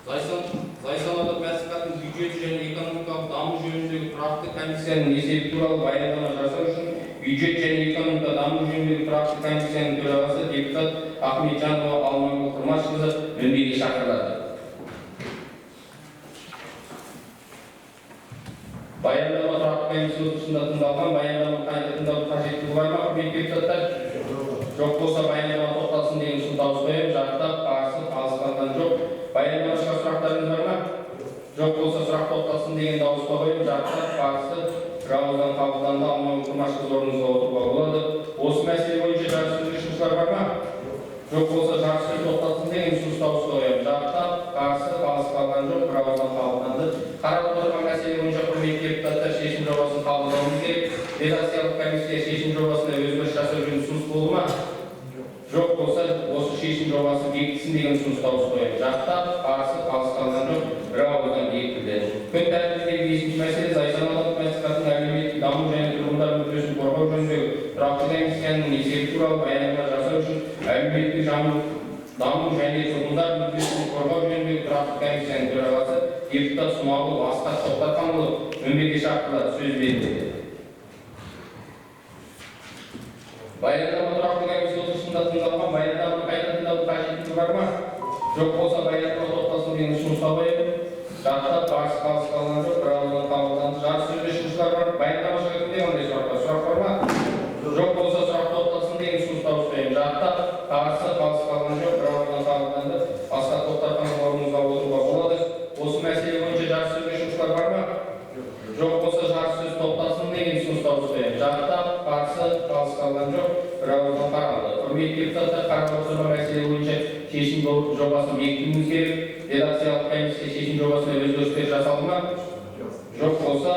Зайсан аудандық мәслихаттың бюджеті және экономикалық даму жөніндегі тұрақты комиссияның есебі туралы баяндама жасау үшін бюджет және экономика даму жөніндегі тұрақты комиссияның төрағасы депутат Ахметжанова Алмагүл Құрмашқызы мінбеге шақырылады. Баяндама тұрақты комиссия отырысында тыңдалған, баяндама қайта тыңдау қажеттігі бар ма? Құрметті депутаттар? Жоқ болса, баяндама тоқталсын деген ұсыныс дауыс қоямын. Жақтап, қарсы, қалыс қалған жоқ. Баяндамашыға сұрақтарыңыз бар ма? Жоқ болса, сұрақ тоқталсын деген дауысқа қоямын. Жақтап, қарсы, бірауыздан қабылданды. Алмагүл Құрмашқызы орныңызға отыруға болады. Осы мәселе бойынша жарыс сөйлеушілер бар ма? Жоқ болса, жарыс сөз тоқталсын деген ұсыныс дауысқа қоямын. Жақтап, қарсы, қалыс қалған жоқ. Бірауыздан қабылданды. Қаралып отырған мәселе бойынша құрметті депутаттар шешім жобасын қабылдауымыз керек. Редакциялық комиссия шешім жобасына өзгеріс жасау жөнінде ұсыныс болды ма? Жоқ болса, осы шешім жобасы бекітілсін деген ұсыныс дауыс қоямын. Жақтап, қарсы, қалыс қалған жоқ, бірауыздан бекітілді. Күн тәртібіндегі 5-ші мәселе Зайсан аудандық мәслихаттың әлеуметтік даму және тұрғындар мүддесін қорғау жөніндегі тұрақты комиссияның есебі туралы баяндама жасау үшін әлеуметтік даму және тұрғындар мүддесін қорғау жөніндегі тұрақты комиссияның төрағасы депутат Смағұл Асқар Тоқтарханұлы мінбеге шақырылады. Сөз беріледі. Баяндама тұрақты комиссия отырысында тыңдалған, баяндаманы қайта тыңдау қажеттігі бар ма? Жоқ болса, баяндама тоқталсын деген ұсынысқа қоямын. Жақтап, қарсы, қалыс қалған жоқ, бірауыздан қабылданды. Жарыс сөйлеушілер бар. Баяндамашыға кімде қандай сұрақ бар ма? Жоқ болса, сұрақ тоқталсын деген ұсыныс дауыс қоямын. Жақтап, қарсы, қалыс қалған жоқ, бірауыздан қабылданды. Асқар Тоқтарханұлы орныңызға отыруға болады. Осы мәселе бойынша жарыс сөйлеушілер бар ма? Жоқ болса, жарыс сөз тоқталсын деген ұсыныс дауыс қоямын. Жақтап, қарсы, қалыс қалған жоқ, бірауыздан қаралды. Құрметті депутаттар, қарап отырған мәселе бойынша шешім жобасын бекітуіміз керек. Редакциялық комиссия шешім жобасына өзгерістер жасалды ма? Жоқ болса,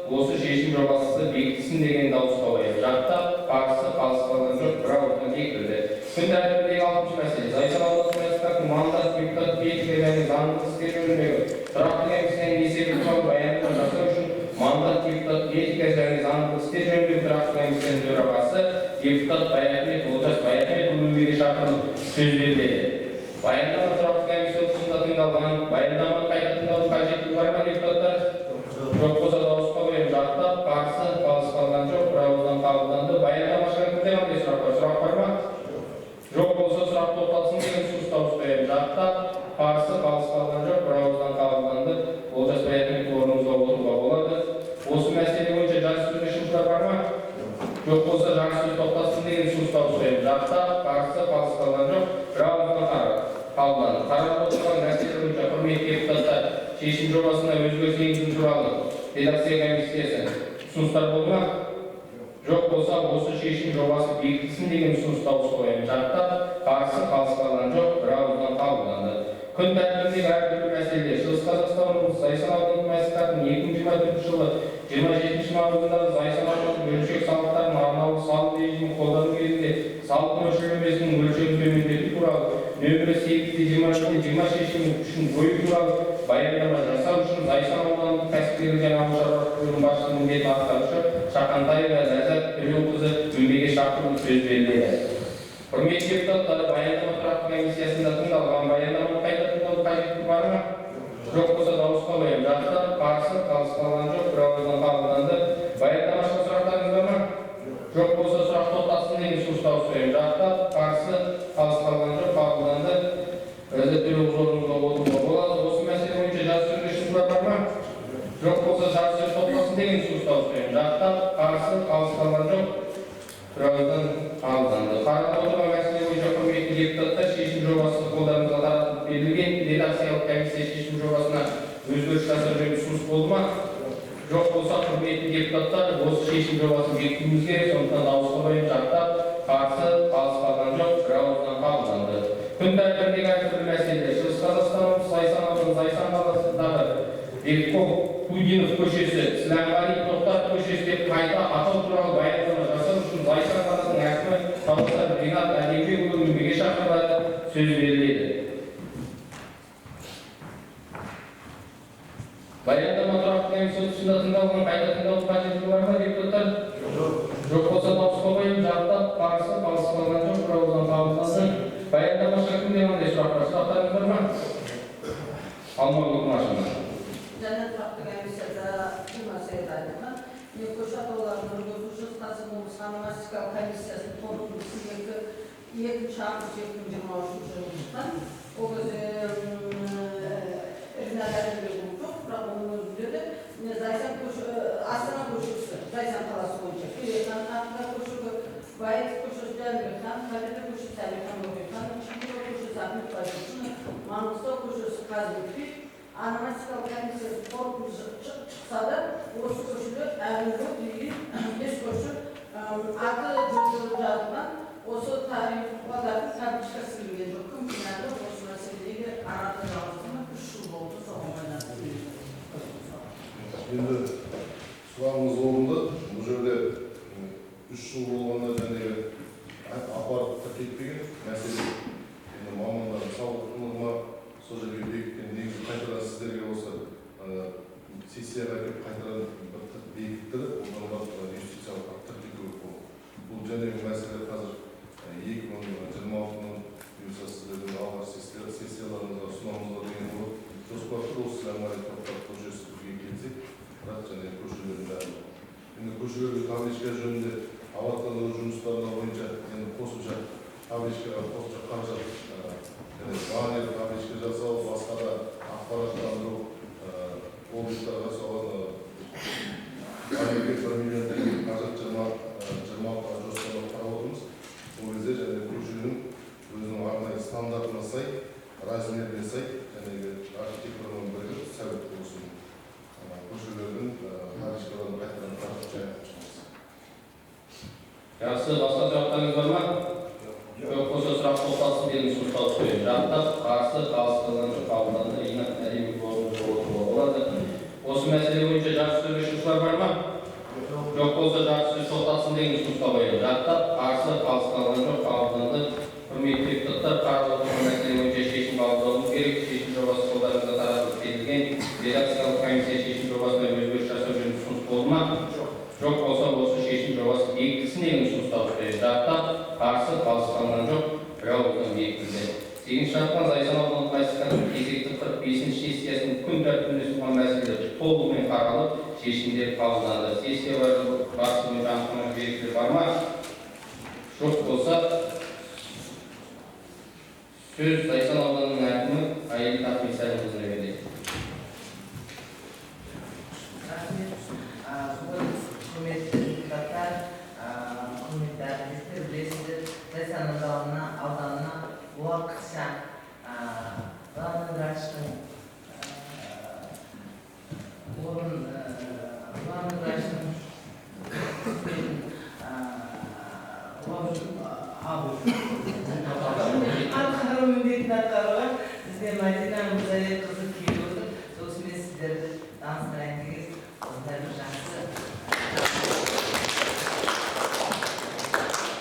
осы шешім жобасы бекітілсін деген дауыс қояйық. Жақтап, қарсы, қалыс қалған жоқ, бірақ орнына бекітілді. Күн тәртібіндегі 6-шы мәселе. Зайсан аудандық мәслихаттың мандат депутат етігі және заңдық істер жөніндегі тұрақты комиссияның есебі туралы баяндама жасау үшін мандат депутат этика және заңдық істер жөніндегі тұрақты комиссияның төрағасы депутат Баяхмет Олжас Баяхметұлы бөлмеге шақырылып сөз беріледі. Баяндама тұрақты комиссия отырысында тыңдалған. Баяндаманы қайта тыңдау қажеттігі бар ма депутаттар? Жоқ болса дауыс қояйық. Жақтап, қарсы, қалыс қалған жоқ, бірауыздан қабылданды. Баяндамашыға кімде қандай сұрақ бар? Сұрақ бар ма? Жоқ болса сұрақ тоқталсын деген сөз дауыс қояйық. Жақтап, қарсы, қалыс қалған жоқ, бірауыздан қабылданды. Олжас Баяхмет орныңызға отыруға болады. Осы мәселе бойынша жарыссөзге шығушылар бар ма? Жоқ болса жарыссөз тоқталсын деген сөз дауыс қояйық. Жақтап, қарсы, қалыс қалған жоқ, бірауыздан қабылданды. Қарап отырған мәселе бойынша құрметті депутаттар, шешім жобасына өзгеріс енгізу туралы редакция комиссиясы ұсыныстар болды ма? Жоқ болса, осы шешім жобасы бекітілсін деген ұсыныс дауыс қояйық. Жақтап, қарсы, қалыс қалған жоқ, бірауыздан қабылданды. Күн тәртібіндегі әртүрлі мәселелер. Шығыс Қазақстан облысы Зайсан аудандық мәслихаттың 2024 жылы 27 мамырындағы Зайсан аудандық бөлшек салықтардың арнаулы салық режимін қолдану кезінде салық мөлшерлемесінің мөлшерін төмендету туралы нөмірі 8/20 шешімі үшін қою туралы баяндама жасау үшін Зайсан аудандық кәсіпкерлік және ауыл шаруашылығы басшысының міндетін атқарушы Шақантаева Ләззат Төлеуқызы бөлмеге шақырылып сөз беріледі. Құрметті депутаттар, баяндама тұрақты комиссиясында тыңдалған. Баяндаманы қайта тыңдау қажеттігі бар ма? Жоқ болса дауыс қояйық. Жақтап, қарсы, қалыс қалған жоқ, бірауыздан қабылданды. Баяндамашыға сұрақтарыңыз бар ма? Жоқ болса сұрақ тоқтатсын деген сөз дауыс қояйық. Жақтап, қарсы, қалыс қалған жоқ, қабылданды. Ләззат Төлеуқызы орныңызға отыруға болады. Осы мәселе бойынша жарыссөзге шығушылар бар ма? Жоқ болса жарыссөз тоқтатсын деген сөз дауыс қояйық. Жақтап, қарсы, қалыс қалған жоқ, бірауыздан қабылданды. Қарап отырған мәселе бойынша құрметті депутаттар, шешім жобасы қолдарыңызға таратылып берілген. Редакциялық комиссия шешім жобасына өзгеріс жасау жөнінде ұсыныс болды ма? Жоқ болса, құрметті депутаттар, осы шешім жобасын бекітуіміз керек. Сондықтан дауыс қояйық. Жақтап, қарсы, қалыс қалған жоқ, бірауыздан қабылданды. Күн тәртібіндегі әртүрлі мәселелер. Шығыс Қазақстан облысы Зайсан ауданы Зайсан қаласындағы Бекқов Кудинов көшесі, Сіләмғали Тоқтар көшесі деп қайта атау туралы баяндама жасау үшін Зайсан қаласының әкімі Талғат Ринат Әлембекұлы бөлмеге шақырылады, сөз беріледі. Баяндама тұрақты комиссия отырысында тыңдалған. Қайта тыңдау қажеттігі бар ма депутаттар? Жоқ болса дауыс қояйық. Жақтап, қарсы, қалыс қалған жоқ, бірауыздан қабылданды. Баяндамашыға кімде қандай сұрақ бар? Сұрақтарыңыз бар ма? Алмагүл Құмашева. Және тұрақты комиссияда бұл мәселеде айтылған. Көші атаулардың жүргізуші Қасым облысы ономастикалық комиссиясының қорытындысы 2-ші август 2023 жылы шыққан. Ол кезде Ринат Әлембекұлы жоқ, бірақ оның өзінде де Астана көшесі, Зайсан қаласы бойынша Керейхан атындағы көшесі, Байытов көшесі, Жәнібекхан, Қабелі көшесі, Әлихан Бөкейхан, Шымкент көшесі, Ахмет Байтұрсынов, Маңғыстау көшесі, Қазыбеков, ономастикалық комиссиясы қорытындысы шықса да, осы көшелер әлі жоқ деген 5 көше аты жөнделіп жазылған. Осы тарихлардың табличкасы келген жоқ. Кім кінәлі осы мәселеге арада жалғастырма 3 жыл болды, соған байланысты. Енді сұрағыңыз орынды. Бұл жерде 3 жыл болғанда және апарып кетпеген мәселе. Енді мамандардың сауаттылығына сол жерге бекіткен негізі қайтадан сіздерге осы сессияға келіп қайтадан бекіттіріп, одан барып юстициялық тіркеу болды. Бұл жәнегі мәселе қазір 2026-ның бұйырса сіздердің алғашқы сессияларыңызға ұсынамызға деген болып жоспар тұр. Осы Сіләмғали Тоқтар көшесі бізге келсек, бірақ және көшелердің бәрі. Енді көшелерге табличка жөнінде абаттандыру жұмыстарына бойынша енді қосымша табличкаға қосымша қаражат баннер табличка жасау, басқа да ақпараттандыру облыстарға соған 1 миллион теңге қаражат жоспарлап қарап отырмыз. Сол кезде және көшенің өзінің арнайы стандартына сай, размеріне сай, және архитектурмен бірге сәует болсын. Көшелердің табличкаларын қайтадан қарап жайып шығамыз. Жақсы, басқа сұрақтарыңыз бар ма? Жоқ болса сұрақ тоқталсын деген ұсыныстар қойып жақтап, қарсы қалыс қалған жоқ қабылданды, жинақ әдеби орынды отыруға болады. Осы мәселе бойынша жарыс сөйлеушілер бар ма? Жоқ болса жарыс сөз тоқталсын деген ұсынысқа қойылды. Жақтап, қарсы қалыс қалған жоқ қабылданды. Құрметті депутаттар, қаралып отырған мәселе бойынша шешім қабылдануы керек. Шешім жобасы қолдарыңызға таратылып берілген. Редакциялық комиссия шешім жобасына өзгеріс жасау жөнінде ұсыныс болды ма? Жоқ болса осы шешім жобасы бекітілсін деген ұсыныстар қойылды. Жақтап, қарсы қалыс қалған жоқ, бірауыздан бекітілді. 8-ші шартқа Зайсан аудандық мәслихаттың кезекті 45-ші сессиясының күн тәртібінде ұсынылған мәселелер толығымен қаралып, шешімдер қабылданды. Сессия барысында жаңғыртуға белгілер бар ма? Жоқ болса, сөз Зайсан ауданының әкімі Айли Ахметсайымқызына беріледі. Құрметті депутаттар, құрметті әріптестер, білесіздер, Зайсан ауданына уақытша главный врачтың атқару міндетін атқаруға бізде Мадина Мұрзабекқызы келіп отыр. Осымен сіздерді таныстырайын деген осындай бір жақсы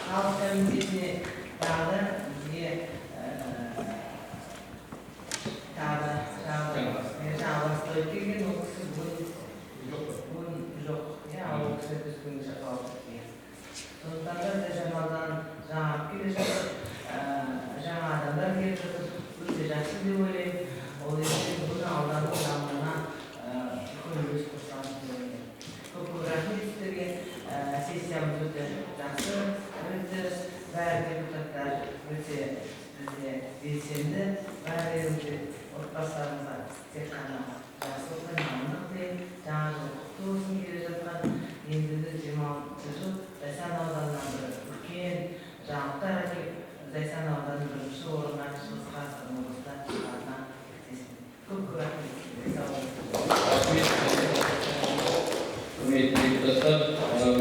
халық комитетіне тағы бізге жаңалықтар келген ол кісі бүгін жоқ. Ол кісі біз күн шақалып келген. Сондықтан да жаңадан жаңарып келе жатыр, жаңа адамдар келіп жатыр, өте жақсы деп ойлаймын. Ол енді бүгін ауданның дамуына үлкен үлес қосамыз деп ойлаймын. Көп рахмет сіздерге. Сессиямыз өте жақсы өтті. Бәрі депутаттар өте бізде белсенді. Бәрі отбасыларыңызға тек қана жақсылық амандық тілеймін. Жаңа жыл құтты болсын келе жатқан. Ендігі 26 жыл Зайсан ауданынан бір үлкен жаңалықтар әкеліп, Зайсан ауданының бірінші орынға шығыс қазақстан облысында шығарына тілектеспін. Көп рахмет.